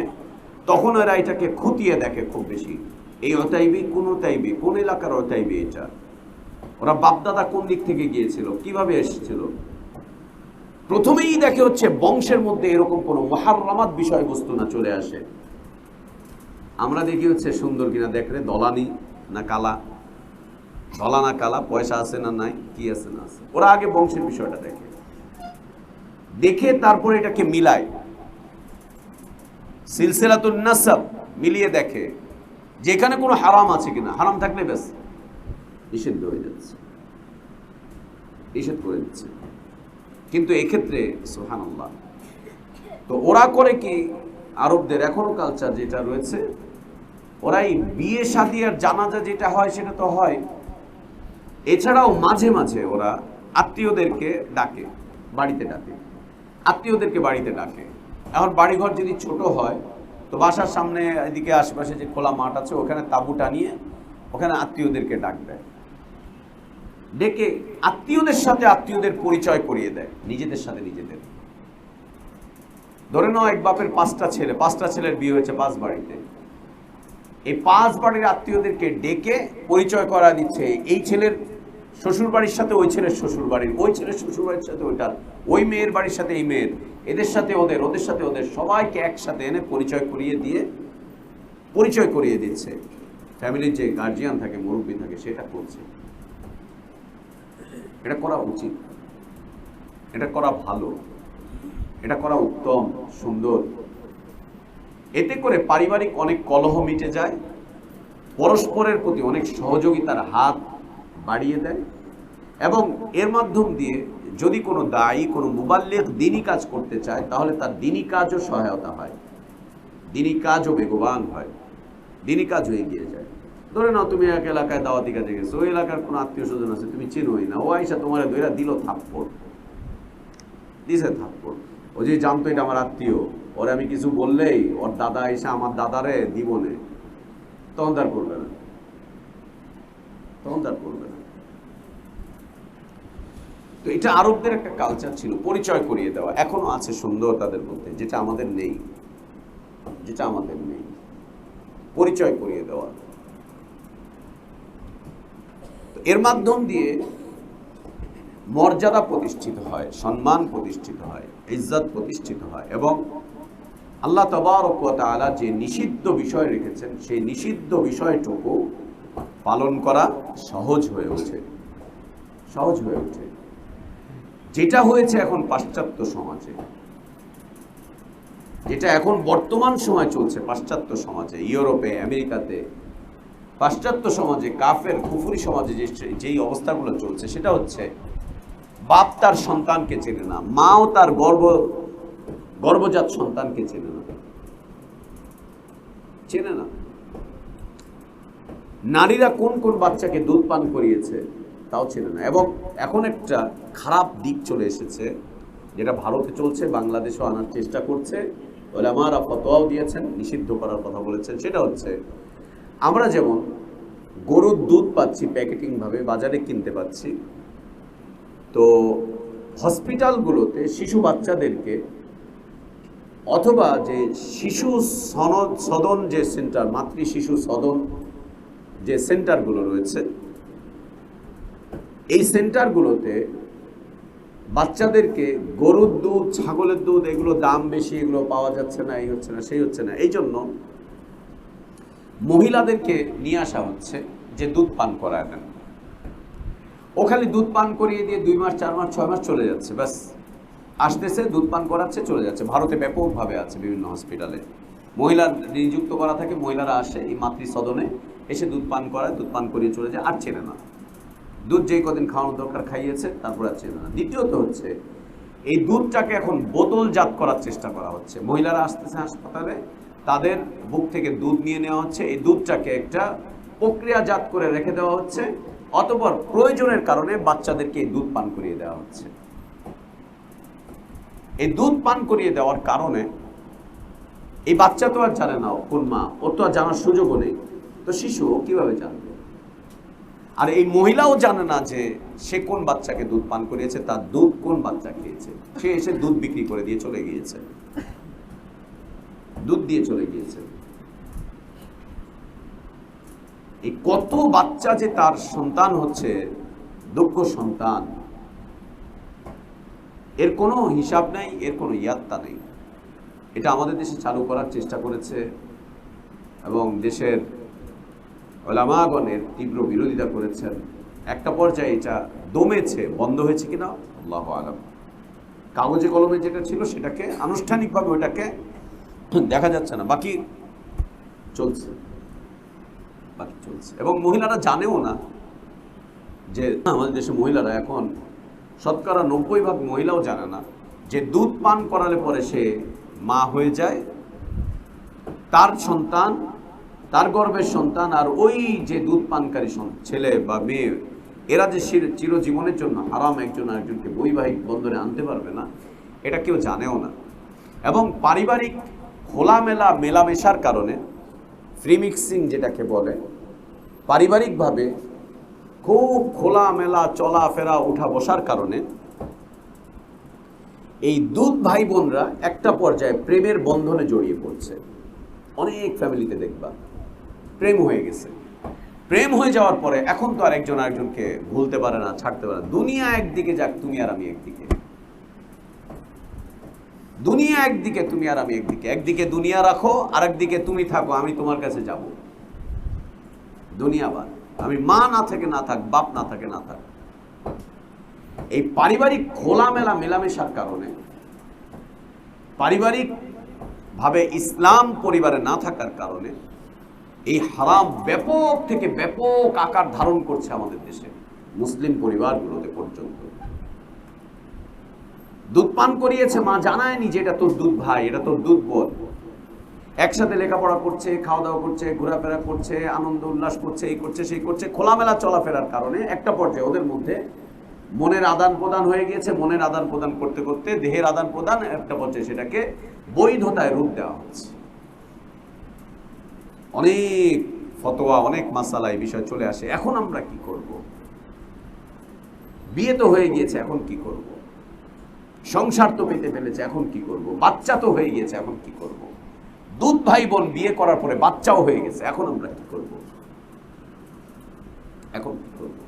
তখন এরা এটাকে খুঁটিয়ে দেখে খুব বেশি। এই ওতাইবি কোন ওতাইবি, কোন এলাকার ওতাইবি, এটা ওরা বাপদাদা কোন দিক থেকে গিয়েছিল, কিভাবে এসেছিল। প্রথমেই দেখে হচ্ছে বংশের মধ্যে এরকম কোনো মুহাররামাত বিষয়বস্তু না চলে আসে। আমরা দেখি হচ্ছে সুন্দর কিনা দেখলে, দলানি না কালা, ধলা না কালা, পয়সা আছে না নাই, কি আছে না আছে। ওরা আগে বংশের বিষয়টা দেখে, দেখে তারপরে এটাকে মিলায়, সিলসিলাতুন নাসাব মিলিয়ে দেখে যে এখানে কোনো হারাম আছে কিনা। হারাম থাকলে ব্যাস নিষিদ্ধ হয়ে যাচ্ছে, নিষেধ করে দিচ্ছে। কিন্তু এক্ষেত্রে সুবহানাল্লাহ, তো ওরা করে কি, আরবদের এখনো কালচার যেটা রয়েছে, ওরাই বিয়ে শাদী আর জানাজা যেটা হয় সেটা তো হয়, এছাড়াও মাঝে মাঝে ওরা আত্মীয়দেরকে ডাকে, বাড়িতে ডাকে, আত্মীয়দেরকে বাড়িতে ডাকে। এখন বাড়িঘর যদি ছোট হয়, তো বাসার সামনে এদিকে আশেপাশে যে খোলা মাঠ আছে, ওখানে তাঁবু টানিয়ে ওখানে আত্মীয়দেরকে ডাক দেয়, ডেকে আত্মীয়দের সাথে আত্মীয়দের পরিচয় করিয়ে দেয়, নিজেদের সাথে নিজেদের। ধরে নাও এক বাপের 5টা ছেলে, 5টা ছেলের বিয়ে হয়েছে 5 বাড়িতে। এই 5 বাড়ির আত্মীয়দেরকে ডেকে পরিচয় করা দিচ্ছে, এই ছেলের শ্বশুর বাড়ির সাথে ওই ছেলের শ্বশুর বাড়ির, ওই ছেলের শ্বশুর বাড়ির সাথে ওইটার, ওই মেয়ের বাড়ির সাথে এই মেয়ের, এদের সাথে ওদের, ওদের সাথে ওদের, সবাইকে একসাথে এনে পরিচয় করিয়ে দিচ্ছে। ফ্যামিলির যে গার্জিয়ান থাকে, মুরব্বী থাকে, সেটা করছে। এটা করা উচিত, এটা করা ভালো, এটা করা উত্তম, সুন্দর। এতে করে পারিবারিক অনেক কলহ মিটে যায়, পরস্পরের প্রতি অনেক সহযোগিতার হাত বাড়িয়ে দেয়, এবং এর মাধ্যম দিয়ে যদি কোনো দায়ী, কোনো মুবাল্লিগ দ্বীনি কাজ করতে চায়, তাহলে তার দ্বীনি কাজও সহায়তা হয়, দ্বীনি কাজও বেগবান হয়, দ্বীনি কাজও এগিয়ে যায়। ধরে নাও তুমি এক এলাকায় দাওয়াতি কাজে গেছো, ওই এলাকার কোনো আত্মীয় স্বজন আছে, তুমি চেনোই না, ও আইসা তোমার ধইরা দিল থাপ্পড়, দিছে থাপ্পড়। ও যে জানতো এটা আমার আত্মীয়, ওরে আমি কিছু বললেই ওর দাদা এসে আমার দাদারে দিবনে, তখন তার করবে না, তখন তার করবে না। তো এটা আরবদের একটা কালচার ছিল, পরিচয় করিয়ে দেওয়া, এখনো আছে সুন্দর তাদের মধ্যে, যেটা আমাদের নেই, যেটা আমাদের নেই, পরিচয় করিয়ে দেওয়া। এর মাধ্যম দিয়ে মর্যাদা প্রতিষ্ঠিত হয়, সম্মান প্রতিষ্ঠিত হয়, ইজ্জত প্রতিষ্ঠিত হয়, এবং আল্লাহ তাবারক ওয়া তাআলা যে নিষিদ্ধ বিষয় রেখেছেন, সেই নিষিদ্ধ বিষয়টুকু পালন করা সহজ হয়ে ওঠে, সহজ হয়ে ওঠে। যেটা হয়েছে এখন পাশ্চাত্য সমাজে, যেটা এখন বর্তমান সময় চলছে পাশ্চাত্য সমাজে, ইউরোপে, আমেরিকাতে, পাশ্চাত্য সমাজে, কাফের কুফরি সমাজে যেই অবস্থাগুলো চলছে, সেটা হচ্ছে বাপ তার সন্তানকে চেনে না, মাও তার গর্ভজাত সন্তানকে চেনে না, চেনে না। নারীরা কোন কোন বাচ্চাকে দুধ পান করিয়েছে তাও চেনে না। এবং এখন একটা খারাপ দিক চলে এসেছে, যেটা ভারতে চলছে, বাংলাদেশেও আনার চেষ্টা করছে, উলামারা ফতোয়াও দিয়েছেন, নিষিদ্ধ করার কথা বলেছেন। সেটা হচ্ছে, আমরা যেমন গরুর দুধ পাচ্ছি প্যাকেটিং ভাবে, বাজারে কিনতে পাচ্ছি, তো হসপিটালগুলোতে শিশু বাচ্চাদেরকে, অথবা যে শিশু সদন যে সেন্টার, মাতৃ শিশু সদন যে সেন্টারগুলো রয়েছে, এই সেন্টারগুলোতে বাচ্চাদেরকে গরুর দুধ, ছাগলের দুধ, এগুলো দাম বেশি, এগুলো পাওয়া যাচ্ছে না, এই হচ্ছে না, সেই হচ্ছে না, এই জন্য মহিলাদেরকে নিয়ে আসা হচ্ছে যে দুধ পান করায় দেন। ও খালি দুধ পান করিয়ে দিয়ে 2 মাস, 4 মাস, 6 মাস চলে যাচ্ছে, ব্যাস আসতেছে, দুধ পান করাচ্ছে, চলে যাচ্ছে। ভারতে ব্যাপকভাবে আছে, বিভিন্ন হসপিটালে মহিলা নিযুক্ত করা থাকে, মহিলারা আসে এই মাতৃ সদনে, এসে দুধ পান করায়, দুধ পান করিয়ে চলে যায়, আর চেনে না। দুধ যেই কদিন খাওয়ানোর দরকার খাইয়েছে, তারপর আর চেনে না। দ্বিতীয়ত হচ্ছে, এই দুধটাকে এখন বোতলজাত করার চেষ্টা করা হচ্ছে। মহিলারা আসতেছে হাসপাতালে, তাদের বুক থেকে দুধ নিয়ে নেওয়া হচ্ছে, এই দুধটাকে একটা প্রক্রিয়াজাত করে রেখে দেওয়া হচ্ছে, অতঃপর প্রয়োজনের কারণে বাচ্চাদেরকে এই দুধ পান করিয়ে দেওয়া হচ্ছে। এই দুধ পান করিয়ে দেওয়ার কারণে এই বাচ্চা তো আর জানে না কোন মা, ওর তো আর জানার সুযোগও নেই, তো শিশু কিভাবে জানবে? আর এই মহিলাও জানে না যে সে কোন বাচ্চাকে দুধ পান করিয়েছে, তার দুধ কোন বাচ্চা খেয়েছে। সে এসে দুধ বিক্রি করে দিয়ে চলে গিয়েছে, দুধ দিয়ে চলে গিয়েছে। এই কত বাচ্চা যে তার সন্তান হচ্ছে যোগ্য সন্তান, এর কোনো হিসাব নাই, এর কোনো ইয়াত্তা নেই। এটা আমাদের দেশে চালু করার চেষ্টা করেছে, এবং দেশের উলামাগণের তীব্র বিরোধিতা করেছেন। একটা পর্যায়ে এটা দমেছে, বন্ধ হয়েছে কিনা আল্লাহু আলাম। কাগজে কলমে যেটা ছিল সেটাকে আনুষ্ঠানিকভাবে ওটাকে দেখা যাচ্ছে না, বাকি চলছে, বাকি চলছে। এবং মহিলারা জানেও না যে, আমাদের দেশে মহিলারা এখন শতকরা 90% মহিলাও জানে না যে দুধ পান করালে পরে সে মা হয়ে যায়, তার সন্তান, তার গর্ভের সন্তান, আর ওই যে দুধ পানকারী ছেলে বা মেয়ে, এরা যে চিরজীবনের জন্য হারাম একজন আরেকজনকে বৈবাহিক বন্ধনে আনতে পারবে না, এটা কেউ জানেও না। এবং পারিবারিক খোলামেলা মেলামেশার কারণে, ফ্রি মিক্সিং যেটাকে বলে, পারিবারিকভাবে খুব খোলামেলা চলাফেরা উঠা বসার কারণে এই দুধ ভাই বোনরা একটা পর্যায়ে প্রেমের বন্ধনে জড়িয়ে পড়ছে। অনেক ফ্যামিলিতে দেখবা প্রেম হয়ে গেছে। প্রেম হয়ে যাওয়ার পরে এখন তো আর একজন আরেকজনকে ভুলতে পারে না, ছাড়তে পারে না। দুনিয়া একদিকে যাক, তুমি আর আমি একদিকে। দুনিয়া একদিকে, তুমি আর আমি একদিকে। একদিকে দুনিয়া রাখো, আরেকদিকে তুমি থাকো, আমি তোমার কাছে যাব। দুনিয়া বাদ, আমি মা না থাকে না থাক, বাপ না থাকে না থাক। এই পারিবারিক খোলামেলা মেলামেশার কারণে, পারিবারিক ভাবে ইসলাম পরিবারে না থাকার কারণে এই হারাম ব্যাপক থেকে ব্যাপক আকার ধারণ করছে আমাদের দেশে, মুসলিম পরিবারগুলোতে পর্যন্ত। দুধ পান করিয়েছে, মা জানায়নি যে এটা তোর দুধ ভাই, এটা তোর দুধ বোন। একসাথে লেখাপড়া করছে, খাওয়া দাওয়া করছে, ঘোরাফেরা করছে, আনন্দ উল্লাস করছে, এই করছে সেই করছে, খোলামেলা চলাফেরার কারণে একটা পর্যায়ে ওদের মধ্যে মনের আদান প্রদান হয়ে গিয়েছে। মনের আদান প্রদান করতে করতে দেহের আদান প্রদান একটা পর্যায়ে সেটাকে বৈধতায় রূপ দেওয়া হচ্ছে। অনেক ফতোয়া, অনেক মাসালা এই বিষয় চলে আসে। এখন আমরা কি করব? বিয়ে তো হয়ে গিয়েছে, এখন কি করব? সংসার তো পেতে ফেলেছে, এখন কি করব? বাচ্চা তো হয়ে গিয়েছে, এখন কি করব? দুধ ভাই বোন বিয়ে করার পরে বাচ্চাও হয়ে গেছে, এখন আমরা কি করব? এখন কি করব?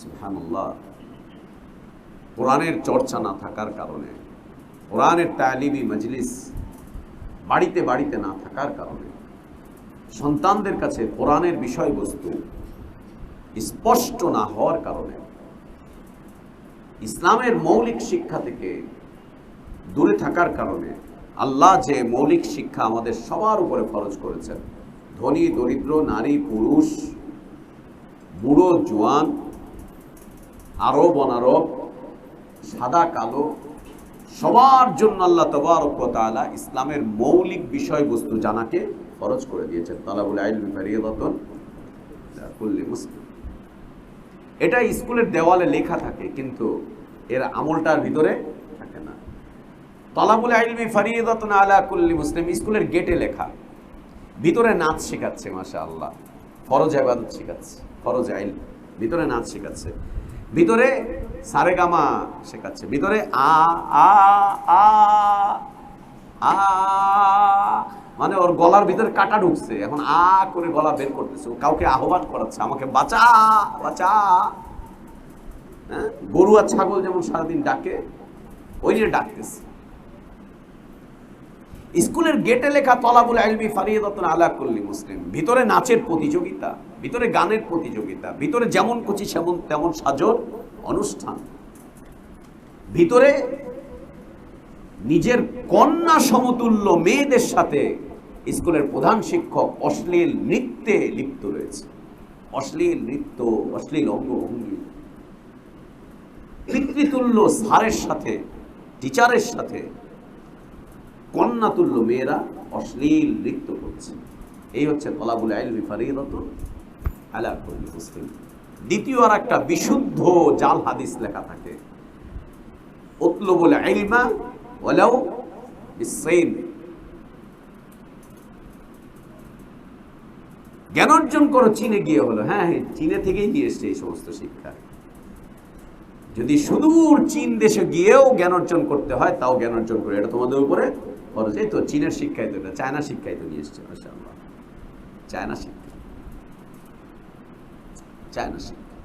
সুবহানাল্লাহ। কোরআনের চর্চা না থাকার কারণে, কোরআনের তালিমি মজলিস বাড়িতে বাড়িতে না থাকার কারণে, সন্তানদের কাছে কোরআনের বিষয়বস্তু স্পষ্ট না হওয়ার কারণে, ইসলামের মৌলিক শিক্ষা থেকে দূরে থাকার কারণে, আল্লাহ যে মৌলিক শিক্ষা আমাদের সবার উপরে ফরজ করেছেন, ধনী দরিদ্র, নারী পুরুষ, বুড়ো জোয়ান, আরব অনারব, সাদা কালো, সবার জন্য আল্লাহ তাবারক ওয়া তাআলা ইসলামের মৌলিক বিষয়বস্তু জানাকে ফরজ করে দিয়েছেন। তালাবুল ইলমি ফারিয়াদাতুন আলা কুল্লি মুসলিম। এটা স্কুলের দেওয়ালে লেখা থাকে, কিন্তু এর আমলটার ভিতরে থাকে না। তালাবুল ইলমি ফারিয়াদাতুন আলা কুল্লি মুসলিম স্কুলের গেটে লেখা, ভিতরে নাচ শেখাচ্ছে, মাশাআল্লাহ, ফরজ ইবাদত শেখাচ্ছে, ফরজ ইলম, ভিতরে নাচ শেখাচ্ছে, ভিতরে সারেগামা শেখাচ্ছে, ভিতরে আ আ আ আ, মানে ওর গলার ভিতরে কাটা ঢুকছে, এখন আ করে গলা বের করতেছে, ও কাউকে আহ্বান করাচ্ছে, আমাকে বাঁচা বাঁচা। হ্যাঁ, গরু আর ছাগল যেমন সারাদিন ডাকে, ওই যে ডাকতেছে। স্কুলের গেটে লেখা তলাবুল ইলমি ফারিয়াদাতুন আলা কুল্লি মুসলিম, ভিতরে নাচের প্রতিযোগিতা, ভিতরে গানের প্রতিযোগিতা, ভিতরে যেমন খুশি সেমন তেমন সাজর অনুষ্ঠান, ভিতরে নিজের কন্যা সমতুল্য মেয়েদের সাথে স্কুলের প্রধান শিক্ষক অশ্লীল নৃত্যে লিপ্ত রয়েছে। অশ্লীল নৃত্য, অশ্লীল অঙ্গভঙ্গি, পিতৃতুল্য স্যারের সাথে, টিচারের সাথে কন্যাতুল্য মেয়েরা অশ্লীল নৃত্য করছে। এই হচ্ছে তলাবুল ইলমি ফারিয়াদাতুন আলা কুল্লি মুসলিম। দ্বিতীয় আর একটা বিশুদ্ধ জাল হাদিস লেখা থাকে, উতলুবুল ইলমা ওয়ালাউ বিসসিন। জ্ঞান অর্জন করো চীনে গিয়ে হলো। হ্যাঁ, চীনে থেকেই নিয়ে এসছে এই সমস্ত শিক্ষা। যদি সুদূর চীন দেশে গিয়েও জ্ঞান অর্জন করতে হয়, তাও জ্ঞান অর্জন করে, এটা তোমাদের উপরে খরচ। এই তো চীনের শিক্ষাই তো, এটা চায়না শিক্ষাই তো নিয়ে এসছে, মাশাআল্লাহ, চায়না শিক্ষা, চায়না শিক্ষা,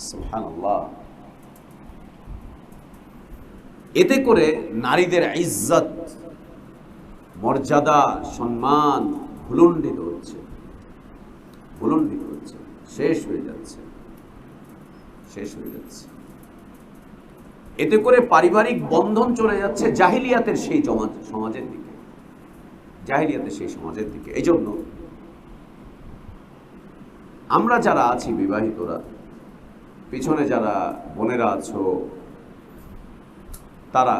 সুবহানাল্লাহ। এতে করে নারীদের ইজ্জত, মর্যাদা, সম্মান ভুলুণ্ঠিত হচ্ছে, ভুলুণ্ঠিত হচ্ছে, শেষ হয়ে যাচ্ছে, শেষ হয়ে যাচ্ছে। এতে করে পারিবারিক বন্ধন চলে যাচ্ছে জাহিলিয়াতের সেই সমাজের দিকে, জাহিলিয়াতের সেই সমাজের দিকে। এই জন্য আমরা যারা আছি বিবাহিতরা, পিছনে যারা বোনেরা আছো, তারা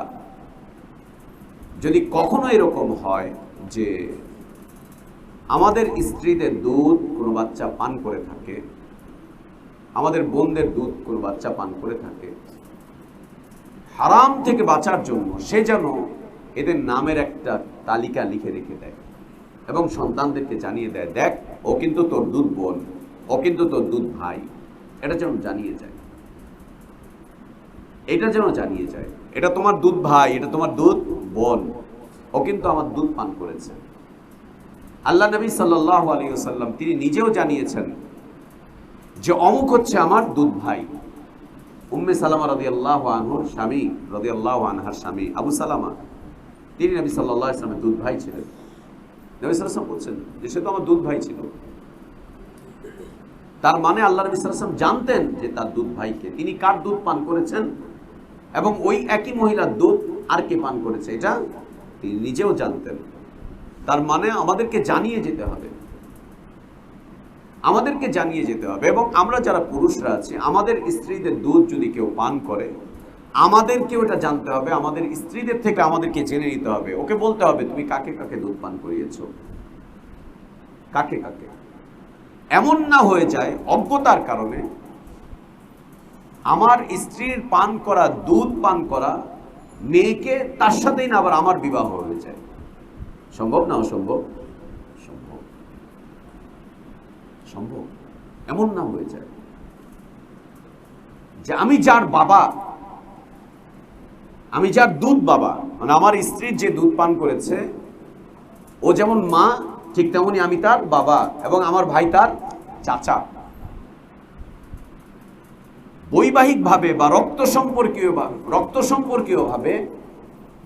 যদি কখনো এরকম হয় যে আমাদের স্ত্রীদের দুধ কোনো বাচ্চা পান করে থাকে, আমাদের বোনদের দুধ কোনো বাচ্চা পান করে থাকে, হারাম থেকে বাঁচার জন্য সে যেন এদের নামের একটা তালিকা লিখে রেখে দেয় এবং সন্তানদেরকে জানিয়ে দেয়, দেখ ও কিন্তু তোর দুধ বোন, ও কিন্তু তোর দুধ ভাই, এটা যেন জানিয়ে যায়, এটা যেন জানিয়ে যায়, এটা তোমার দুধ ভাই, এটা তোমার দুধ বোন, ও ও কিন্তু আমার দুধ পান করেছে। আল্লাহ নবী সাল্লাল্লাহু আলাইহি ওয়াসাল্লাম তিনি নিজেও জানিয়েছেন যে অমুক হচ্ছে আমার দুধ ভাই। উম্মে সালামা রাদিয়াল্লাহু আনহুর স্বামী, রাদিয়াল্লাহু আনহার স্বামী আবু সালামা, তিনি নবী সাল্লাল্লাহু আলাইহি ওয়াসাল্লামের দুধ ভাই ছিলেন। নবী সাল্লাল্লাহু আলাইহি ওয়াসাল্লাম বলছেন যে সে তো আমার দুধ ভাই ছিল। তার মানে আল্লাহ নবী সাল্লাল্লাহু আলাইহি ওয়াসাল্লাম জানতেন যে তার দুধ ভাইকে, তিনি কার দুধ পান করেছেন এবং ওই একই মহিলার দুধ আর কে পান করেছে এটা তিনি নিজেও জানতেন। তার মানে আমাদেরকে জানিয়ে যেতে হবে, আমাদেরকে জানিয়ে যেতে হবে। এবং আমরা যারা পুরুষরা আছি, আমাদের স্ত্রীদের দুধ যদি কেউ পান করে, আমাদেরকেও এটা জানতে হবে, আমাদের স্ত্রীদের থেকে আমাদেরকে জেনে নিতে হবে, ওকে বলতে হবে তুমি কাকে কাকে দুধ পান করিয়েছো, কাকে কাকে। এমন না হয়ে যায় অজ্ঞতার কারণে আমার স্ত্রীর পান করা দুধ পান করা মেয়েকে তার সাথেই না আবার আমার বিবাহ হয়ে যায়। সম্ভব না অসম্ভব? সম্ভব, সম্ভব। এমন না হয়ে যায় যে আমি যার বাবা, আমি যার দুধ বাবা, মানে আমার স্ত্রীর যে দুধ পান করেছে ও যেমন মা, ঠিক তেমনি আমি তার বাবা এবং আমার ভাই তার চাচা। বৈবাহিক ভাবে বা রক্ত সম্পর্কীয় ভাবে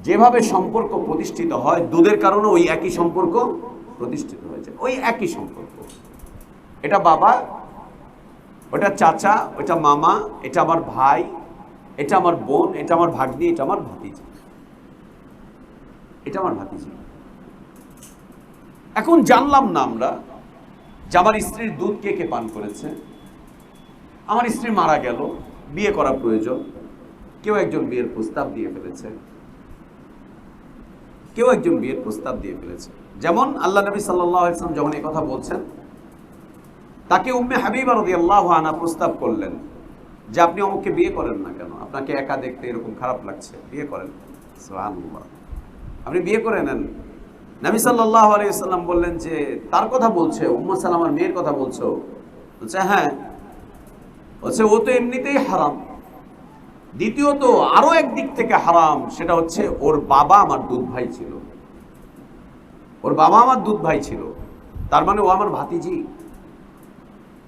যেভাবে সম্পর্ক প্রতিষ্ঠিত হয়, দুধের কারণে ওই একই সম্পর্ক প্রতিষ্ঠিত হয়েছে, ওই একই সম্পর্ক। এটা বাবা, ওটা চাচা, ওটা মামা, এটা আমার ভাই, এটা আমার বোন, এটা আমার ভাগ্নি, এটা আমার ভাতিজি, এটা আমার ভাতিজি। এখন জানলাম না আমরা যে আমার স্ত্রীর দুধ কে কে পান করেছে। আমার স্ত্রী মারা গেল, বিয়ে করা প্রয়োজন, কেউ একজন বিয়ের প্রস্তাব দিয়ে ফেলেছে, কেউ একজন বিয়ের প্রস্তাব দিয়ে ফেলেছে। যেমন আল্লাহ নবী সাল্লাল্লাহু আলাইহি ওয়াসাল্লাম যখন এই কথা বলছেন, তাকে উম্মে হাবিবা রাদিয়াল্লাহু আনহা প্রস্তাব করলেন যে আপনি অমুককে বিয়ে করেন না কেন, আপনাকে একা দেখতে এরকম খারাপ লাগছে, বিয়ে করেন। সুবহানাল্লাহ, আপনি বিয়ে করে নেন। নবী সাল্লাল্লাহু আলাইহি ওয়াসাল্লাম বললেন যে তার কথা বলছে, উম্মে সালামার মেয়ের কথা বলছো? বলছে হ্যাঁ। বলছে ও তো এমনিতেই হারাম, দ্বিতীয়ত আরো একদিক থেকে হারাম, সেটা হচ্ছে ওর বাবা আমার দুধ ভাই ছিল, ওর বাবা আমার দুধ ভাই ছিল, তার মানে ও আমার ভাতিজি,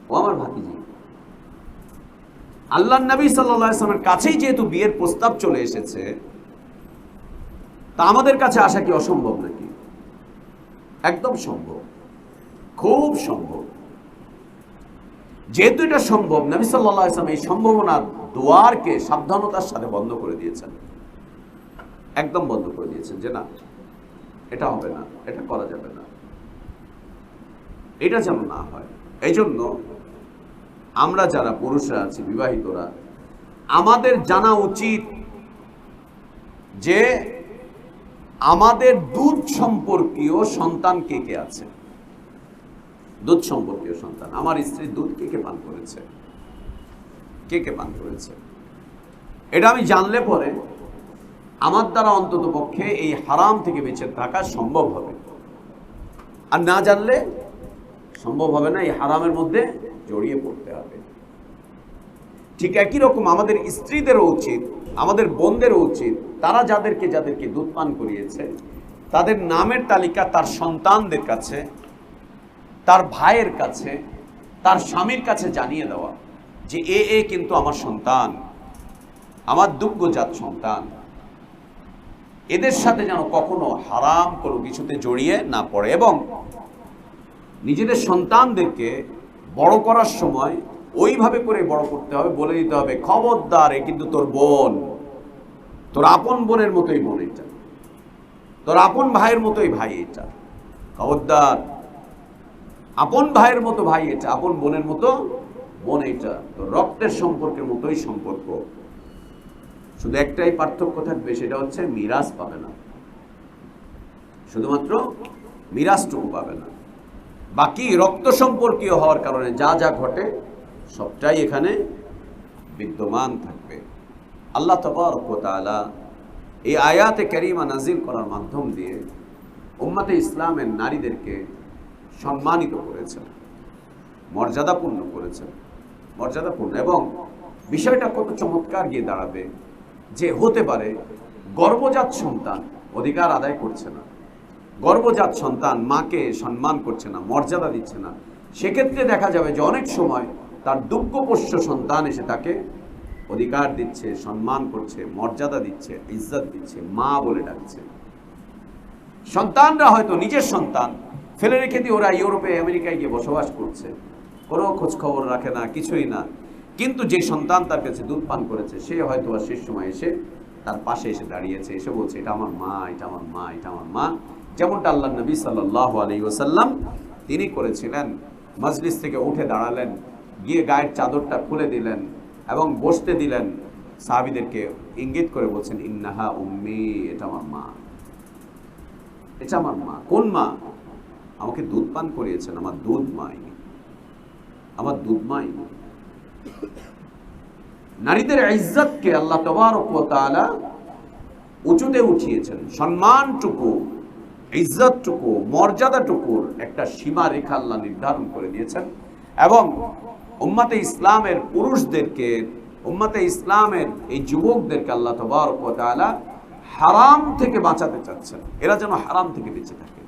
ও আমার ভাতিজি। আল্লাহর নবী সাল্লাল্লাহু আলাইহি ওয়াসাল্লামের কাছেই যেহেতু বিয়ের প্রস্তাব চলে এসেছে, তা আমাদের কাছে আসা কি অসম্ভব নাকি? একদম সম্ভব, খুব সম্ভব। যেহেতু এটা সম্ভব, নবী সাল্লাল্লাহু আলাইহি ওয়াসাল্লাম এই সম্ভাবনার দুয়ারকে সাবধানতার সাথে বন্ধ করে দিয়েছেন, একদম বন্ধ করে দিয়েছেন যে না, এটা হবে না, এটা করা যাবে না, এটা যেন না হয়। এই জন্য আমরা যারা পুরুষরা আছি, বিবাহিতরা, আমাদের জানা উচিত যে আমাদের দুধ সম্পর্কীয় সন্তান কে কে আছে, দুধ সম্পর্কীয় সন্তান, আমার স্ত্রীর দুধ কে কে পান করেছে, কে কে পান করেছে। এটা আমি জানলে পরে আমার দ্বারা অন্তত পক্ষে এই হারাম থেকে বেঁচে থাকা সম্ভব হবে, আর না জানলে সম্ভব হবে না, এই হারামের মধ্যে জড়িয়ে পড়তে হবে। ঠিক একই রকম আমাদের স্ত্রীদেরও উচিত, আমাদের বোনদেরও উচিত, তারা যাদেরকে দুধ পান করিয়েছে তাদের নামের তালিকা তার সন্তানদের কাছে, তার ভাইয়ের কাছে, তার স্বামীর কাছে জানিয়ে দেওয়া যে এ কিন্তু আমার সন্তান, আমার দুগ্ধজাত সন্তান। এদের সাথে যেন কখনো হারাম কোনো কিছুতে জড়িয়ে না পড়ে। এবং নিজেদের সন্তানদেরকে বড় করার সময় ওইভাবে করে বড় করতে হবে, বলে দিতে হবে খবরদার, এ কিন্তু তোর বোন, তোর আপন বোনের মতোই বোন এটা, তোর আপন ভাইয়ের মতোই ভাই এটা, খবরদার, আপন ভাইয়ের মতো ভাই এটা, আপন বোনের মতো বোন এটা, তোর রক্তের সম্পর্কের মতোই সম্পর্ক। শুধু একটাই পার্থক্য থাকবে, সেটা হচ্ছে মিরাজ পাবে না, শুধুমাত্র মিরাজটুকু পাবে না, বাকি রক্ত সম্পর্কীয় হওয়ার কারণে যা যা ঘটে সবটাই এখানে বিদ্যমান থাকবে। আল্লাহ তাবারক ওয়া তাআলা এই আয়াতে কারিমা নাজিল করার মাধ্যম দিয়ে উম্মতে ইসলামের নারীদেরকে সম্মানিত করেছেন, মর্যাদাপূর্ণ করেছেন, মর্যাদাপূর্ণ। এবং বিষয়টা কত চমৎকার গিয়ে দাঁড়াবে যে হতে পারে গর্ভজাত সন্তান অধিকার আদায় করছে না, গর্ভজাত সন্তান মাকে সম্মান করছে না, মর্যাদা দিচ্ছে না, সেক্ষেত্রে দেখা যাবে যে অনেক সময় তার দুগ্ধপোষ্য সন্তান এসে তাকে অধিকার দিচ্ছে, সম্মান করছে, মর্যাদা দিচ্ছে, ইজ্জত দিচ্ছে, মা বলে ডাকছে। সন্তানরা হয়তো নিজের সন্তান ফেলে রেখে দিয়ে ওরা ইউরোপে আমেরিকায় গিয়ে বসবাস করছে, কোনো খোঁজ খবর রাখে না, কিছুই না, কিন্তু যে সন্তান তার কাছে দুধ পান করেছে সে হয়তো আর শেষ সময় এসে তার পাশে এসে দাঁড়িয়েছে, এসে বলছে এটা আমার মা, এটা আমার মা, এটা আমার মা। যেমনটা আল্লাহ নবী সাল্লাল্লাহু আলাইহি ওয়াসাল্লাম তিনি করেছিলেন। মজলিস থেকে উঠে দাঁড়ালেন, গিয়ে গায়ের চাদরটা খুলে দিলেন এবং বসতে দিলেন, সাহাবীদেরকে ইঙ্গিত করে বলছেন ইন্নাহা উম্মি, এটা আমার মা, এটা আমার মা। কোন মা? আমাকে দুধ পান করিয়েছেন, আমার দুধ মাই, আমার দুধ মাই। নারীদের ইজ্জতকে আল্লাহ তাবারক ওয়া তাআলা উঁচুতে উঠিয়েছেন। সম্মানটুকু, ইজ্জতটুকু, মর্যাদাটুকুর একটা সীমা রেখা আল্লাহ নির্ধারণ করে দিয়েছেন এবং উম্মতে ইসলামের পুরুষদেরকে, উম্মতে ইসলামের এই যুবকদেরকে আল্লাহ তাবারক ওয়া তাআলা হারাম থেকে বাঁচাতে চাচ্ছেন, এরা যেন হারাম থেকে বেঁচে থাকে।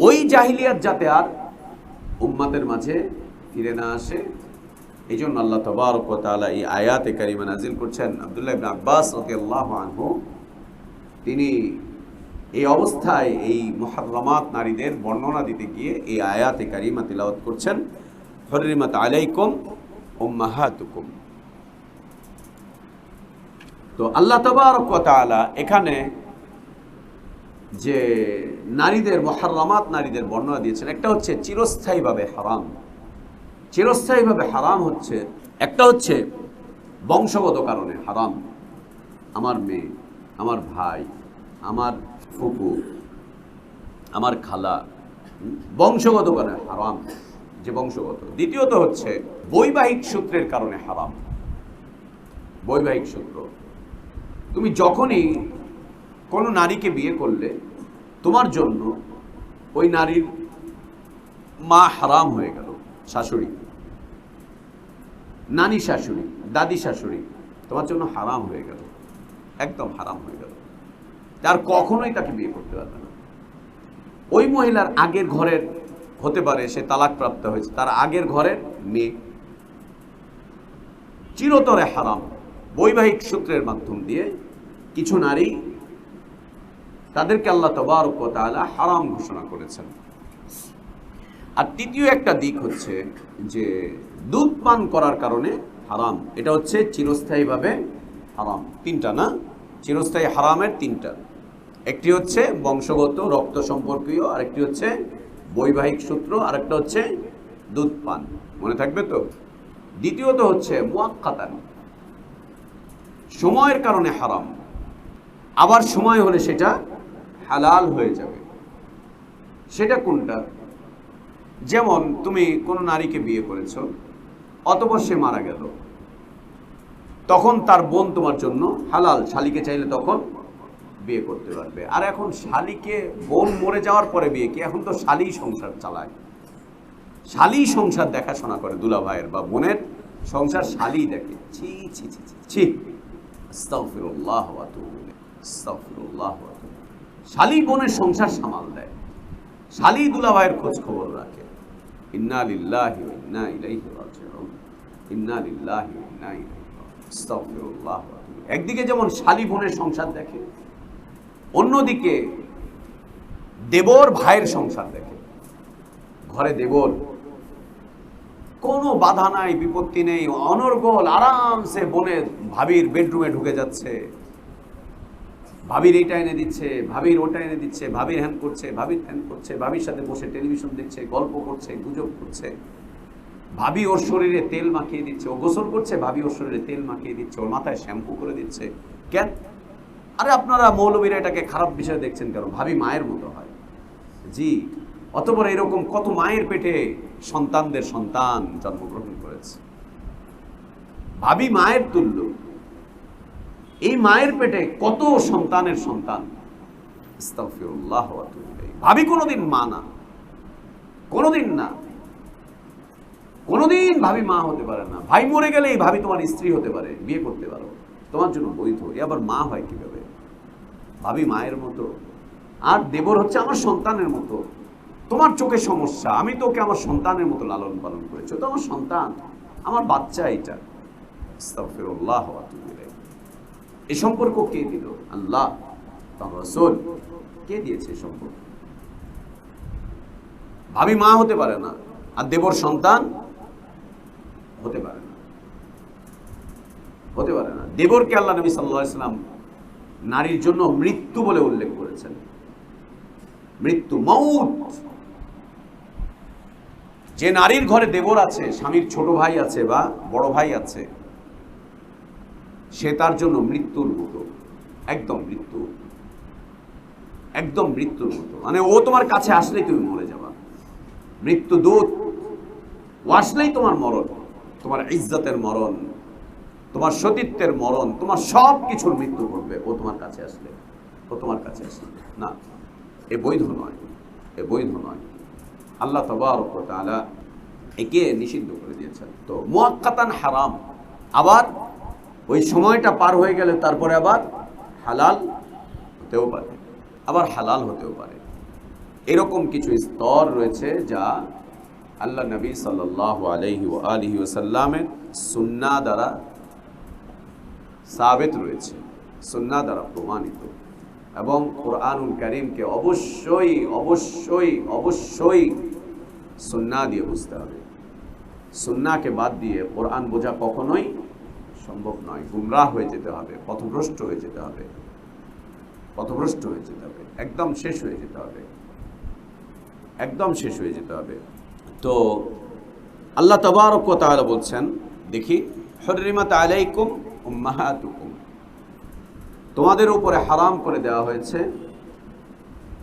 ওই জাহিলিয়াত যাতে আর উম্মতের মাঝে ফিরে না আসে, এই জন্য আল্লাহ তাবারক ওয়া তাআলা এই আয়াতে কারিমা নাজিল করছেন। আব্দুল্লাহ ইবনে আব্বাস রাদিয়াল্লাহু আনহু তিনি এই অবস্থায় এই মুহাররামাত নারীদের বর্ণনা দিতে গিয়ে এই আয়াতে কারিমা তিলাওয়াত করছেন, হুররিমাত আলাইকুম উম্মাহাতুকুম। তো আল্লাহ তাবারক ওয়া তাআলা এখানে যে নারীদের, মুহাররামাত নারীদের বর্ণনা দিয়েছেন, একটা হচ্ছে চিরস্থায়ীভাবে হারাম। চিরস্থায়ীভাবে হারাম হচ্ছে, একটা হচ্ছে বংশগত কারণে হারাম। আমার মেয়ে, আমার ভাই, আমার ফুফু, আমার খালা, বংশগত কারণে হারাম, যে বংশগত। দ্বিতীয়ত হচ্ছে বৈবাহিক সূত্রের কারণে হারাম। বৈবাহিক সূত্র, তুমি যখনই কোনো নারীকে বিয়ে করলে তোমার জন্য ওই নারীর মা হারাম হয়ে গেল, শাশুড়ি, নানি শাশুড়ি, দাদি শাশুড়ি তোমার জন্য হারাম হয়ে গেল, একদম হারাম হয়ে গেল। তার কখনোই তাকে বিয়ে করতে পারবে না। ওই মহিলার আগের ঘরের হতে পারে, সে তালাক প্রাপ্ত হয়েছে, তার আগের ঘরের মেয়ে, চিরতরে হারাম। বৈবাহিক সূত্রের মাধ্যম দিয়ে কিছু নারী, তাদেরকে আল্লাহ তাবারক ওয়া তাআলা হারাম ঘোষণা করেছেন। আর তৃতীয় একটা দিক হচ্ছে যে দুধ পান করার কারণে হারাম, এটা হচ্ছে চিরস্থায়ীভাবে হারাম। তিনটা না, চিরস্থায়ী হারামের তিনটা। একটি হচ্ছে বংশগত রক্ত সম্পর্কীয়, আরেকটি হচ্ছে বৈবাহিক সূত্র, আরেকটা হচ্ছে দুধ পান, মনে থাকবে তো। দ্বিতীয়ত হচ্ছে মুআক্কাতান, সময়ের কারণে হারাম, আবার সময় হলে সেটা হালাল হয়ে যাবে। সেটা কোনটা? যেমন তুমি কোনো নারীকে বিয়ে করেছো, অতঃপর সে মারা গেল, তখন তার বোন তোমার জন্য হালাল, শালীকে চাইলে তখন বিয়ে করতে পারবে। আর এখন শালীকে, বোন মরে যাওয়ার পরে বিয়ে কি, এখন তো শালী সংসার চালায়, শালী সংসার দেখাশোনা করে, দুলা ভাইয়ের বা বোনের সংসার শালী দেখে। ছি ছি ছি ছি ছি, আস্তাগফিরুল্লাহ ওয়া আতুবু ইলাইহি, আস্তাগফিরুল্লাহ ওয়া আতুবু। শালী বোনের সংসার সামাল দেয়, শালী দুলা ভাইয়ের খোঁজ খবর রাখে। ইন্না লিল্লাহি ওয়া ইন্না ইলাইহি রাজিউন, ইন্না লিল্লাহি ওয়া ইন্না ইলাইহি রাজিউন, আস্তাগফিরুল্লাহ ওয়া আতুবু। একদিকে যেমন শালী বোনের সংসার দেখে, অন্যদিকে দেবর ভাইয়ের সংসার দেখে। ঘরে দেবর, কোনো বাধা নাই, বিপত্তি নেই, অনর্গল আরামসে বোনের ভাবির বেডরুমে ঢুকে যাচ্ছে, ভাবির এইটা এনে দিচ্ছে, ভাবির ওটা এনে দিচ্ছে, ভাবির হ্যান করছে, ভাবির হ্যান করছে, ভাবির সাথে বসে টেলিভিশন দেখছে, গল্প করছে, গুজব করছে, ভাবি ওর শরীরে তেল মাখিয়ে দিচ্ছে, ও গোসল করছে, ভাবি ওর শরীরে তেল মাখিয়ে দিচ্ছে, ওর মাথায় শ্যাম্পু করে দিচ্ছে। কেন? আরে আপনারা মৌলবীরা এটাকে খারাপ বিষয় দেখছেন কেন? ভাবি মায়ের মতো হয়। জি, অতঃপর এরকম কত মায়ের পেটে সন্তানদের সন্তান জন্মগ্রহণ করেছে, ভাবি মায়ের তুল্য। এই মায়ের পেটে কত সন্তানের সন্তান। আস্তাগফিরুল্লাহ ওয়া আতুবু ইলাইহি। ভাবি কোনোদিন মা না, কোনোদিন না, কোনোদিন ভাবি মা হতে পারে না। ভাই মরে গেলে এই ভাবি তোমার স্ত্রী হতে পারে, বিয়ে করতে পারো, তোমার জন্য বৈধ। এ আবার মা হয় কিভাবে? ভাবি মায়ের মতো, আর দেবর হচ্ছে আমার সন্তানের মতো। তোমার চোখে সমস্যা, আমি তো ওকে আমার সন্তানের মতো লালন পালন করেছি, ও তো আমার সন্তান, আমার বাচ্চা এটা। আস্তাগফিরুল্লাহ ওয়া আতুবু ইলাইহি। এই সম্পর্ক কে দিল? আল্লাহ, তার রাসূল। কে দিয়েছে এই সম্পর্ক? ভাবি মা হতে পারে না, আর দেবর সন্তান হতে পারে না, হতে পারে না। দেবরকে আল্লাহ নবী সাল্লাল্লাহু আলাইহি ওয়াসাল্লাম নারীর জন্য মৃত্যু বলে উল্লেখ করেছেন। মৃত্যু, মউত। যে নারীর ঘরে দেবর আছে, স্বামীর ছোট ভাই আছে বা বড় ভাই আছে, সে তার জন্য মৃত্যুর মতো, একদম মৃত্যু, একদম মৃত্যুর মতো। মানে ও তোমার কাছে আসলেই তুমি মরে যাবা। মৃত্যু দূত, ও আসলেই তোমার মরণ, তোমার ইজ্জতের মরণ, তোমার সতীত্বের মরণ, তোমার সব কিছুর মৃত্যু ঘটবে ও তোমার কাছে আসলে। ও তোমার কাছে আসলে না, এ বৈধ নয়, এ বৈধ নয়। আল্লাহ তাবারক ওয়া তাআলা একে নিষিদ্ধ করে দিয়েছেন। তো মুআক্কাতান হারাম, আবার ওই সময়টা পার হয়ে গেলে তারপরে আবার হালাল হতেও পারে, আবার হালাল হতেও পারে। এরকম কিছু স্তর রয়েছে যা আল্লাহ নবী সাল্লাল্লাহু আলাইহি ওয়া আলিহি ওয়াসাল্লামের সুন্নাহ দ্বারা সাবিত রয়েছে, সুন্নাহ দ্বারা প্রমাণিত। এবং কুরআনুল কারীমকে অবশ্যই অবশ্যই অবশ্যই সুন্নাহ দিয়ে বুঝতে হবে। সুন্নাহকে বাদ দিয়ে কোরআন বোঝা কখনোই সম্ভব নয়। গুমরাহ হয়ে যেতে হবে, পথভ্রষ্ট হয়ে যেতে হবে, পথভ্রষ্ট হয়ে যেতে হবে, একদম শেষ হয়ে যেতে হবে, একদম শেষ হয়ে যেতে হবে। তো আল্লাহ তাবারক ওয়া তাআলা বলছেন, দেখি, হুররিমাত আলাইকুম উম্মাহাতুকুম, তোমাদের উপরে হারাম করে দেওয়া হয়েছে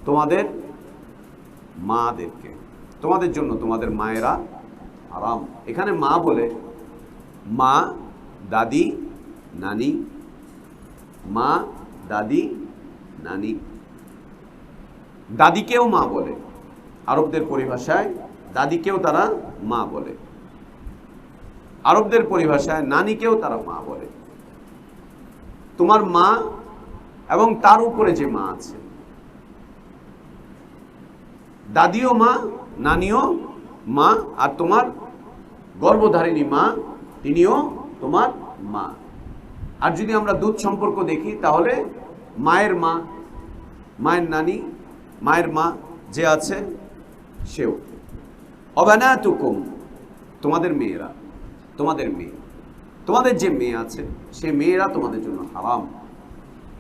তোমাদের মাদেরকে, তোমাদের জন্য তোমাদের মায়েরা হারাম। এখানে মা বলে মা, দাদি, নানি, মা, দাদি, নানি। দাদিকেও মা বলে, আরবদের পরিভাষায় দাদিকেও তারা মা বলে, আরবদের পরিভাষায় নানিকেও তারা মা বলে। তোমার মা এবং তার উপরে যে মা আছে, দাদিও মা, নানিও মা, আর তোমার গর্ভধারিণী মা, তিনিও তোমার মা। আর যদি আমরা দুধ সম্পর্ক দেখি তাহলে মায়ের মা, মায়ের নানি, মায়ের মা যে আছে সেও। অবানাতুকুম, তোমাদের মেয়েরা, তোমাদের মেয়ে, তোমাদের যে মেয়ে আছে সে মেয়েরা তোমাদের জন্য হারাম।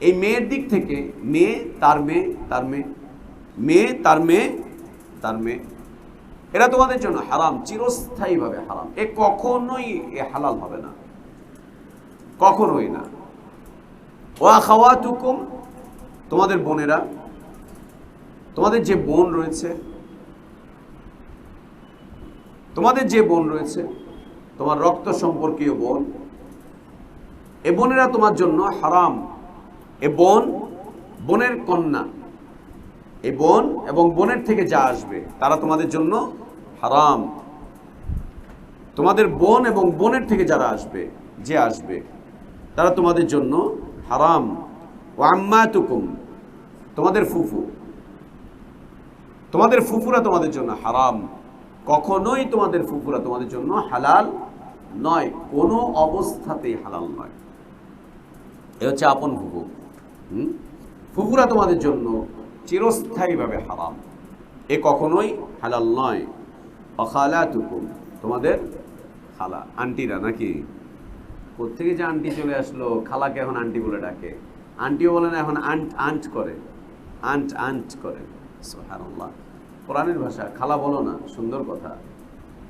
এই মেয়ের দিক থেকে মেয়ে, তার মেয়ে, তার মেয়ে, মেয়ে, তার মেয়ে, তার মেয়ে, এরা তোমাদের জন্য হারাম, চিরস্থায়ীভাবে হারাম। এ কখনোই এ হালাল হবে না, কখনোই না। ওয়া খাওয়াতুকুম, তোমাদের বোনেরা, তোমাদের যে বোন রয়েছে, তোমাদের যে বোন রয়েছে, তোমার রক্ত সম্পর্কীয় বোন, এ বোনেরা তোমার জন্য হারাম। এ বোন, বোনের কন্যা, এ বোন এবং বোনের থেকে যা আসবে তারা তোমাদের জন্য হারাম। তোমাদের বোন এবং বোনের থেকে যারা আসবে, যে আসবে, তারা তোমাদের জন্য হারাম। ওয়া আম্মাতুকুম, তোমাদের ফুফু, তোমাদের ফুফুরা তোমাদের জন্য হারাম। কখনোই তোমাদের ফুফুরা তোমাদের জন্য হালাল নয়, কোনো অবস্থাতেই হালাল নয়। এ হচ্ছে আপন ফুফু। ফুফুরা তোমাদের জন্য চিরস্থায়ীভাবে হারাম, এ কখনোই হালাল নয়। অখালাতুকুম, তোমাদের খালা, আন্টিরা, নাকি কোত্থেকে যে আন্টি চলে আসলো, খালাকে এখন আন্টি বলে ডাকে। আন্টিও বলে না, এখন আন্ট আন্ট করে, আন্ট আন্ট করে। সুবহানাল্লাহ, কোরআনের ভাষা। খালা বলো না, সুন্দর কথা,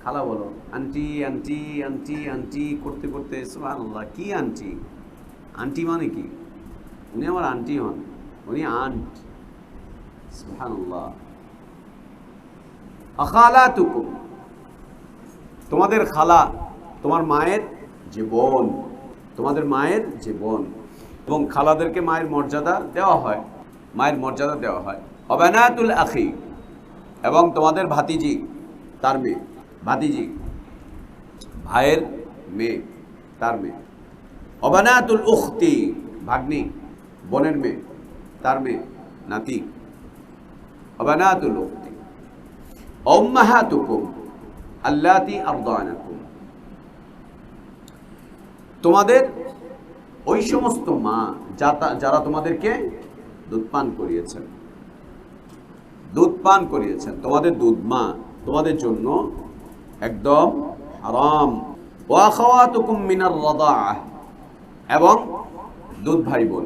খালা বলো। আন্টি আন্টি আন্টি আন্টি করতে করতে সুবহানাল্লাহ, কি আন্টি? আন্টি মানে কি? উনি আমার আন্টি হন, উনি আন্ট। সুবহানাল্লাহ। আখালাতুকুম, তোমাদের খালা, তোমার মায়ের যে বোন, তোমাদের মায়ের যে বোন। এবং খালাদেরকে মায়ের মর্যাদা দেওয়া হয়, মায়ের মর্যাদা দেওয়া হয়। অবানাতুল আখি, এবং তোমাদের ভাতিজি, তার মেয়ে, ভাতিজি, ভাইয়ের মেয়ে, তার মেয়ে। অবানাতুল উখতি, ভাগ্নি, বোনের মেয়ে, তার মেয়ে, নাতি। বানাতুল উখতি উম্মাহাতুকুম আল্লাতী আরদানাকুম, তোমাদের ওই সমস্ত মা যারা তোমাদেরকে দুধ পান করিয়েছেন, তোমাদের দুধ মা তোমাদের জন্য একদম হারাম। ওয়া আখাওয়াতুকুম মিনার রাদাআহ, এবং দুধ ভাই বোন,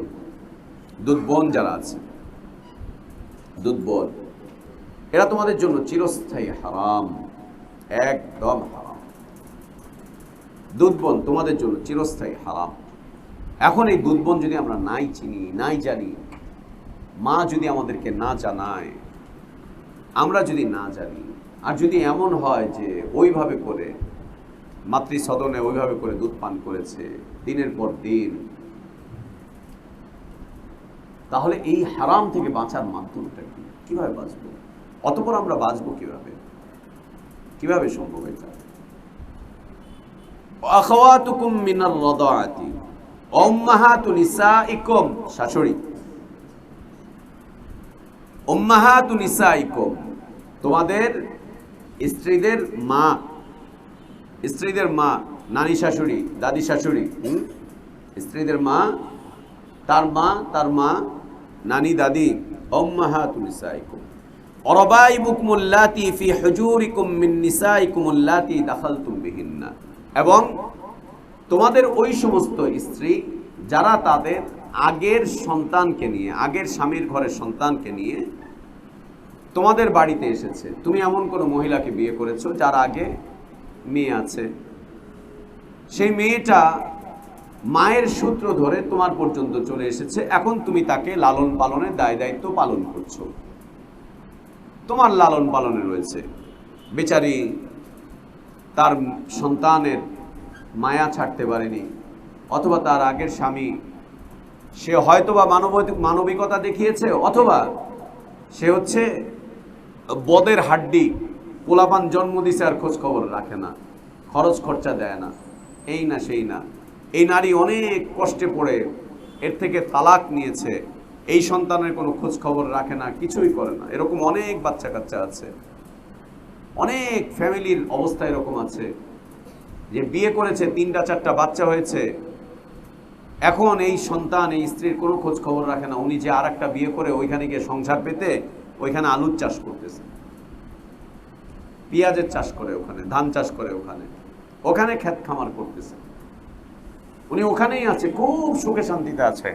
দুধ বোন যারা আছে, দুধ বোন, এরা তোমাদের জন্য চিরস্থায়ী হারাম, একদম হারাম। দুধ বোন তোমাদের জন্য চিরস্থায়ী হারাম। এখন এই দুধ বোন যদি আমরা নাই চিনি, নাই জানি, মা যদি আমাদেরকে না জানায়, আমরা যদি না জানি, আর যদি এমন হয় যে ওইভাবে করে মাতৃসদনে ওইভাবে করে দুধ পান করেছে দিনের পর দিন, তাহলে এই হারাম থেকে বাঁচার মাধ্যমটা কি? কিভাবে বাঁচবো? অতঃপর আমরা বাঁচবো কিভাবে? কিভাবে সম্ভব এটা? আখাওয়াতুকুম মিনার রাদাআতি উম্মাহাতু নিসাইকুম, শাশুড়ি, উম্মাহাতু নিসাইকুম, তোমাদের স্ত্রীদের মা, স্ত্রীদের মা, নানি শাশুড়ি, দাদি শাশুড়ি, স্ত্রীদের মা, তার মা, নানি দাদি, উম্মাহাতু নিসাইকুম ওয়ারাবাইবুকুম আল্লাতী ফি হুজুরিকুম মিন নিসাইকুম আল্লাতী দাখালতুম বিহিন্না, এবং তোমাদের ওই সমস্ত স্ত্রী যারা তাদের আগের সন্তানকে নিয়ে, আগের স্বামীর ঘরের সন্তানকে নিয়ে তোমাদের বাড়িতে এসেছে। তুমি এমন কোনো মহিলাকে বিয়ে করেছো যার আগে মেয়ে আছে, সেই মেয়েটা মায়ের সূত্র ধরে তোমার পর্যন্ত চলে এসেছে, এখন তুমি তাকে লালন পালনের দায় দায়িত্ব পালন করছো, তোমার লালন পালনে রয়েছে। বেচারি তার সন্তানের মায়া ছাড়তে পারেনি, অথবা তার আগের স্বামী সে হয়তোবা মানবিকতা দেখিয়েছে, অথবা সে হচ্ছে বদের হাড্ডি, পোলাপান জন্ম দিছে আর খোঁজ খবর রাখে না, খরচ খরচা দেয় না, এই না সেই না। এই নারী অনেক কষ্টে পড়ে এর থেকে তালাক নিয়েছে, এই সন্তানের কোনো খোঁজ খবর রাখে না, কিছুই করে না। এরকম অনেক বাচ্চা কাচ্চা আছে, অনেক ফ্যামিলির অবস্থা এরকম আছে যে বিয়ে করেছে, 3টা 4টা বাচ্চা হয়েছে, এখন এই সন্তান, এই স্ত্রীর কোনো খোঁজ খবর রাখে না। উনি যে আরেকটা বিয়ে করে ওইখানে গিয়ে সংসার পেতে ওইখানে আলুর চাষ করতেছে, পেঁয়াজের চাষ করে, ওখানে ধান চাষ করে, ওখানে ক্ষেত খামার করতেছে, উনি ওখানেই আছে, খুব সুখে শান্তিতে আছে।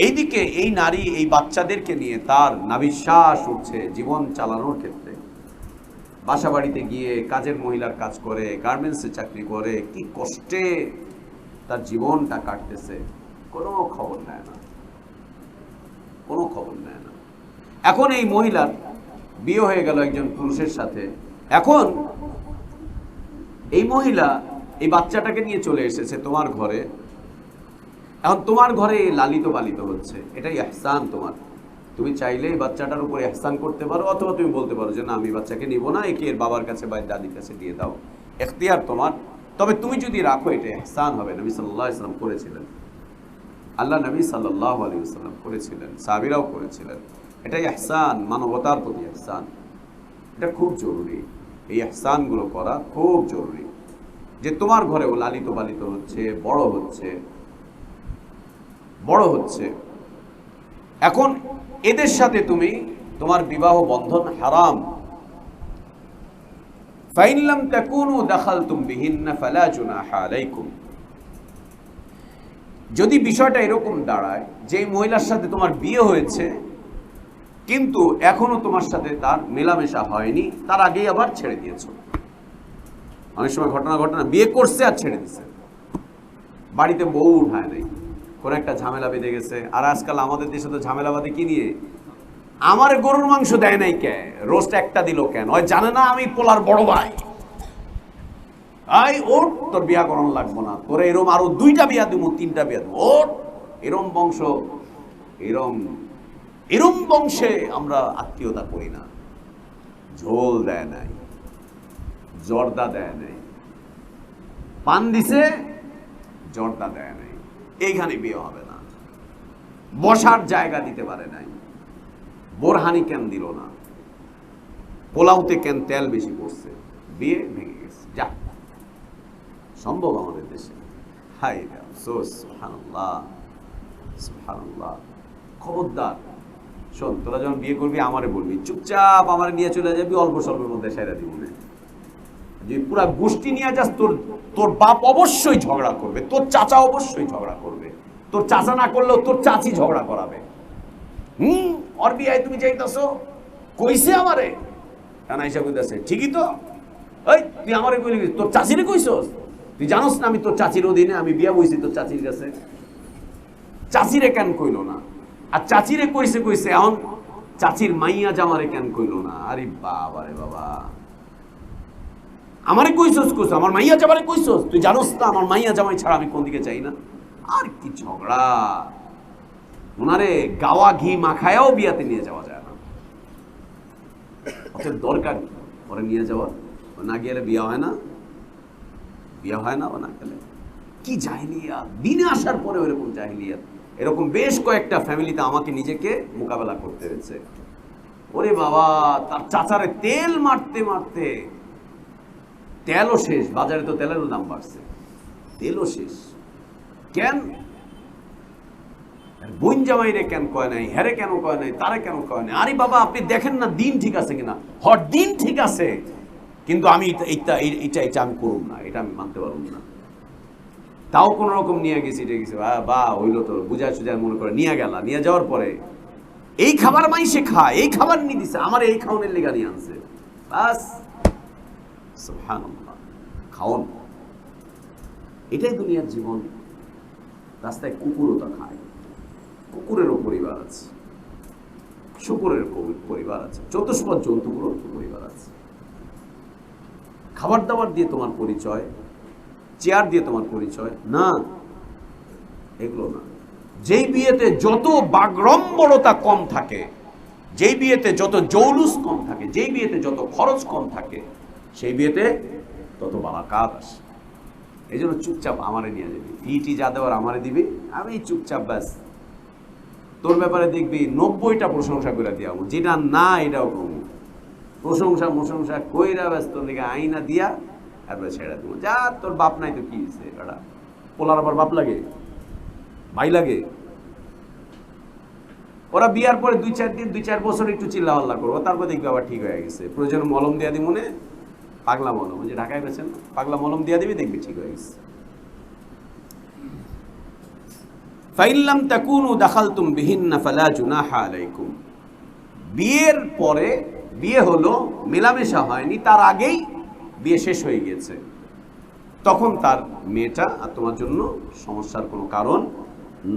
এইদিকে এই নারী এই বাচ্চাদেরকে নিয়ে তার নাভিশ্বাস উঠছে জীবন চালানোর ক্ষেত্রে, বাসা বাড়িতে গিয়ে কাজের মহিলার কাজ করে, গার্মেন্টসে চাকরি করে, কি কষ্টে তার জীবনটা কাটতেছে, কোনো খবর নেয় না, কোনো খবর নেয় না। এখন এই মহিলার বিয়ে হয়ে গেল একজন পুরুষের সাথে, এখন এই মহিলা এই বাচ্চাটাকে নিয়ে চলে এসেছে তোমার ঘরে, এখন তোমার ঘরে লালিত পালিত হচ্ছে, এটাই ইহসান তোমার। তুমি চাইলে এই বাচ্চাটার উপরে ইহসান করতে পারো, অথবা তুমি বলতে পারো যে না, আমি বাচ্চাকে নিব না, একে এর বাবার কাছে বা দাদির কাছে দিয়ে দাও, এখতিয়ার তোমার। তবে তুমি যদি রাখো এটা ইহসান হবে। নবী সাল্লাল্লাহু আলাইহি ওয়াসাল্লাম করেছিলেন, আল্লাহ নবী সাল্লাল্লাহু আলাইহি ওয়াসাল্লাম করেছিলেন, সাহাবীরাও করেছিলেন। এটা ইহসান, মানবতার প্রতি ইহসান, এটা খুব জরুরি। এই ইহসানগুলো করা খুব জরুরি, যে তোমার ঘরে ও লালিত পালিত হচ্ছে, বড় হচ্ছে। এখন এদের সাথে তুমি তোমার বিবাহ বন্ধন হারাম। ফাইন লাম তাকুনু দাখালতুম বিহিন্না ফালা জুনাহা আলাইকুম, যদি বিষয়টা এরকম দাঁড়ায় যে মহিলার সাথে তোমার বিয়ে হয়েছে কিন্তু এখনো তোমার সাথে তার মেলামেশা হয়নি, তার আগেই আবার ছেড়ে দিয়েছো। অনেক সময় ঘটনা বিয়ে করছে আর ছেড়ে দিছে, বাড়িতে বউ উঠায় নাই, কোনো একটা ঝামেলা বেঁধে গেছে। আর আজকাল আমাদের দেশে তো ঝামেলা বাঁধে কি নিয়ে, আমার গরুর মাংস দেয় নাই কে, রোস্ট একটা দিল কেন, ওই জানে না আমি পোলার বড় ভাই, ওর তোর বিয়া করানো লাগবো না, তোর এরম আরো 2টা বিয়া দিব, 3টা বিয়া দিব, ওর এরম বংশ, এরম বংশে আমরা আত্মীয়তা করি না। ঝোল দেয় নাই, জর্দা দেয় নাই, পান দিছে, জর্দা দেয় নাই, এইখানে বিয়ে হবে না, বসার জায়গা দিতে পারে নাই, বোরহানি কেন দিল না, পোলাওতে কেন তেল বেশি পড়ছে, বিয়ে ভেঙে গেছে। যা সম্ভব আমাদের দেশে? হাই রে আফসোস, সুবহানাল্লাহ সুবহানাল্লাহ। খবরদার শোন, তোরা যখন বিয়ে করবি আমারে বলবি, চুপচাপ আমারে নিয়ে চলে যাবি, অল্প স্বল্পের মধ্যে সেরা দিব না। যে পুরা গোষ্ঠী নিয়ে যাস, তোর বাপ অবশ্যই ঝগড়া করবে, তোর চাচা অবশ্যই ঝগড়া করবে, তোর চাচা না করলেও তোর চাচি ঝগড়া করাবে। ওর বিয়ায় তুমি যাইতাছো, কইছে আমারে কানা হিসাব কইতাছে, ঠিকই তো। এই তুই আমারে কইলি, তোর চাচিরে কইছস? তুই জানোস না আমি তোর চাচির অধীনে, আমি বিয়া বইছি তোর চাচির কাছে। চাচিরে কেন কইলো না? আর চাচিরে কইছে কইছে, এখন চাচির মাইয়া জামারে কেন কইলো না? আরে বাবা রে বাবা, আমারে কইছস কইছ, আমার মাইয়া জামারে কইছস? তুই জানোস না আমার মাইয়া জামাই ছাড়া আমি কোন দিকে যাই না? আর কি ঝগড়া! ওনারে গাওয়া ঘি মাখায়াও বিয়াতে নিয়ে যাওয়া যায় না। ওদের দরকার ওরা নিয়ে যাওয়া, ও না গেলে বিয়া হয় না, বিয়া হয় না ও না গেলে। কি জাহিলিয়াত! দিনে আসার পরে এরকম জাহিলিয়াত। এরকম বেশ কয়েকটা ফ্যামিলিতে আমাকে নিজেকে মোকাবেলা করতে হয়েছে। ওরে বাবা, তার চাচারে তেল মারতে মারতে তেলও শেষ, বাজারে তো তেলেরও দাম বাড়ছে, তেলও শেষ। কেন বোন জামাইরে কেন কয় নাই, হ্যারে কেন কয় নাই, তারে কেন কয় নাই? আরে বাবা, আপনি দেখেন না দিন ঠিক আছে কিনা। হর দিন ঠিক আছে, কিন্তু আমি এটা আমি করুম না, এটা আমি মানতে পারব না। তাও কোন রকম নিয়ে গেছি, বা হইলো তো বুঝা সুঝা মনে করে নিয়ে গেলা। নিয়ে যাওয়ার পরে এই খাবার মাইসে খায়, এই খাবার নিয়ে দিছে, আমার এই খাওয়ানোর লেগা নিয়ে আনছে, বাস। সুবহানাল্লাহ, খাওন। এটাই দুনিয়ার জীবন। রাস্তায় কুকুরও তা খায়, কুকুরেরও পরিবার আছে, শুকুরের পরিবার আছে, চতুষ্পদ জন্তুগুলোর পরিবার আছে। খাবার দাবার দিয়ে তোমার পরিচয়, চেয়ার দিয়ে তোমার পরিচয় না, এগুলো না। যেই বিয়েতে যত বাগড়ম্বরতা কম থাকে, যেই বিয়েতে যত জৌলুস কম থাকে, যেই বিয়েতে যত খরচ কম থাকে, সেই বিয়েতে তত বারাকাত আসে। এই জন্য চুপচাপ আমারে নিয়ে যাবি, ফিটি যা দেওয়ার আমারে দিবি, আমি চুপচাপ ব্যাস। তোর ব্যাপারে দেখবি 90টা প্রশংসা করে দিয়া, যেটা না এটাও করবো, প্রশংসা কইরা ব্যস্ত দিকে আইনা দিয়া তারপরে ছেড়ে দেবো। যা তোর বাপ নাই তো কি হয়েছে, এটা পোলার আবার বাপ লাগে, ভাই লাগে। ওরা বিয়ার পরে 2-4 বছর একটু চিল্লা হল্লা করবো, তারপর দেখবি আবার ঠিক হয়ে গেছে। প্রয়োজন মলম দিয়া দি, মনে পাগলা মলম, যে ঢাকায় পেয়েছেন, পাগলা মলম দিয়া দিবি, দেখবি ঠিক হয়ে গেছে। ফাইল্লাম তাকুনু দাখালতুম বিহিন্না ফালা জুনাহা আলাইকুম। বিয়ের পরে, বিয়ে হলো, মেলামেশা হয়নি, তার আগেই বিয়ে শেষ হয়ে গেছে, তখন তার মেয়েটা আর তোমার জন্য সমস্যার কোনো কারণ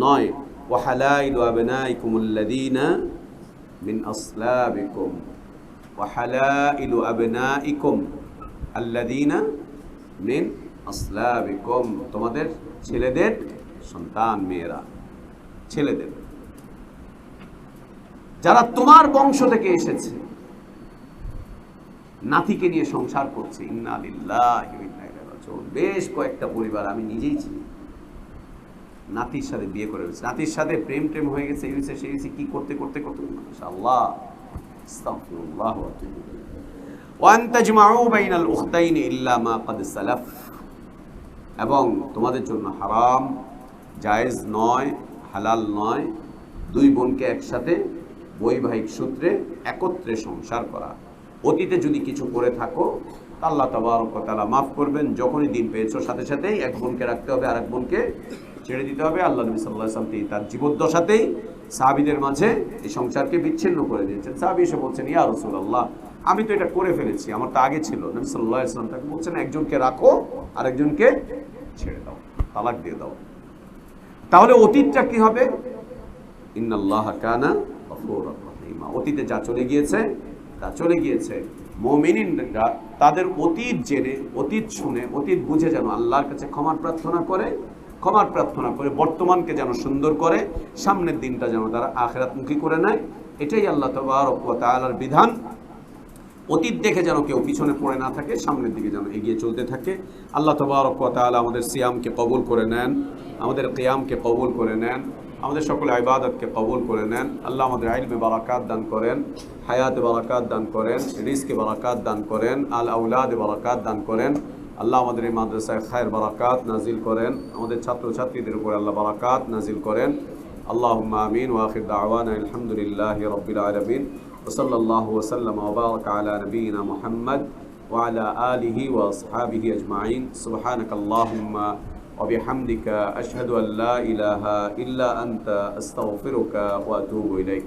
নয়। ওয়া হালাইলু আবনাইকুমুল্লাযীনা মিন আসলাবিকুম, ওয়া হালাইলু আবনাইকুম আল্লাযীনা মিন আসলাবিকুম, তোমাদের ছেলেদের সন্তান, মেয়েরা, ছেলেদের যারা তোমার বংশ থেকে এসেছে, নাতিকে নিয়ে সংসার করছে। ইন্না লিল্লাহি ওয়া ইন্না ইলাইহি রাজিউন। বেশ কয়েকটা পরিবার আমি নিজেই চিনি, নাতির সাথে বিয়ে করে ফেলেছে, নাতির সাথে প্রেম হয়ে গেছে, এই হয়েছে সেই হয়েছে, কি করতে মাশাআল্লাহ, আস্তাগফিরুল্লাহ ওয়া আতুবু ইলাইহি। ওয়া আন তাজমাউ বাইনাল উখতাইনি ইল্লা মা ক্বাদ সালাফ, এবং তোমাদের জন্য হারাম, জায়েজ নয়, হালাল নয়, দুই বোনকে একসাথে বৈবাহিক সূত্রে একত্রে সংসার করা। অতীতে যদি কিছু করে থাকো আল্লাহ তাবারক ওয়া তাআলা মাফ করবেন। যখনই দিন পেয়েছো সাথে সাথেই এক বোনকে রাখতে হবে, আরেক বোনকে ছেড়ে দিতে হবে। আল্লাহ নবী সাল্লাল্লাহু আলাইহি ওয়াসাল্লাম তার জীবদ্দশাতেই সাহাবীদের মাঝে এই সংসারকে বিচ্ছিন্ন করে দিয়েছেন। সাহাবী এসে বলছেন, ইয়া রাসূলুল্লাহ, আমি তো এটা করে ফেলেছি, আমার তো আগে ছিল। নবী সাল্লাল্লাহু আলাইহি ওয়াসাল্লাম তাকে বলছেন, একজনকে রাখো, আরেকজনকে ছেড়ে দাও, তালাক দিয়ে দাও। তাহলে অতীতটা কি হবে? ইন্নাল্লাহা কানা গফুরুর রহিমা। অতীতে যা চলে গিয়েছে তা চলে গিয়েছে। মুমিনরা তাদের অতীত জেনে, অতীত শুনে, অতীত বুঝে যেন আল্লাহর কাছে ক্ষমার প্রার্থনা করে বর্তমানকে যেন সুন্দর করে, সামনের দিনটা যেন তারা আখিরাতমুখী করে নেয়। এটাই আল্লাহ তাবারক ওয়া তাআলার বিধান। অতীত দেখে যেন কেউ পিছনে পড়ে না থাকে, সামনের দিকে যেন এগিয়ে চলতে থাকে। আল্লাহ তাবারক ওয়া তাআলা আমাদের সিয়ামকে কবুল করে নেন, আমাদের কিয়ামকে কবুল করে নেন। আমাদের সকল ইবাদতকে কবুল করে নেন। আল্লাহ আমাদের ইলমে বারাকাত দান করেন, হায়াতে বারাকাত দান করেন, রিজকে বারাকাত দান করেন, আল আউলাদে বারাকাত দান করেন। আল্লাহ আমাদের এই মাদ্রাসায় খায়ের বারাকাত নাজিল করেন, আমাদের ছাত্রছাত্রীদের উপর আল্লাহ বারাকাত নাজিল করেন। আল্লাহুম্মা আমিন ওয়া আখির দাওয়ানা আলহামদুলিল্লাহি রাব্বিল আলামিন ওয়া সাল্লাল্লাহু ওয়া সাল্লামা ওয়া বারাকা আলা নবিয়িনা মুহাম্মদ ওয়া আলা আলিহি ওয়া আসহাবিহি আজমাইন। সুবহানাকাল্লাহুম্মা ওয়া বিহামদিকা আশহাদু আল্লা ইলাহা ইল্লা আনতা আস্তাগফিরুকা ওয়া আতুবু ইলাইক।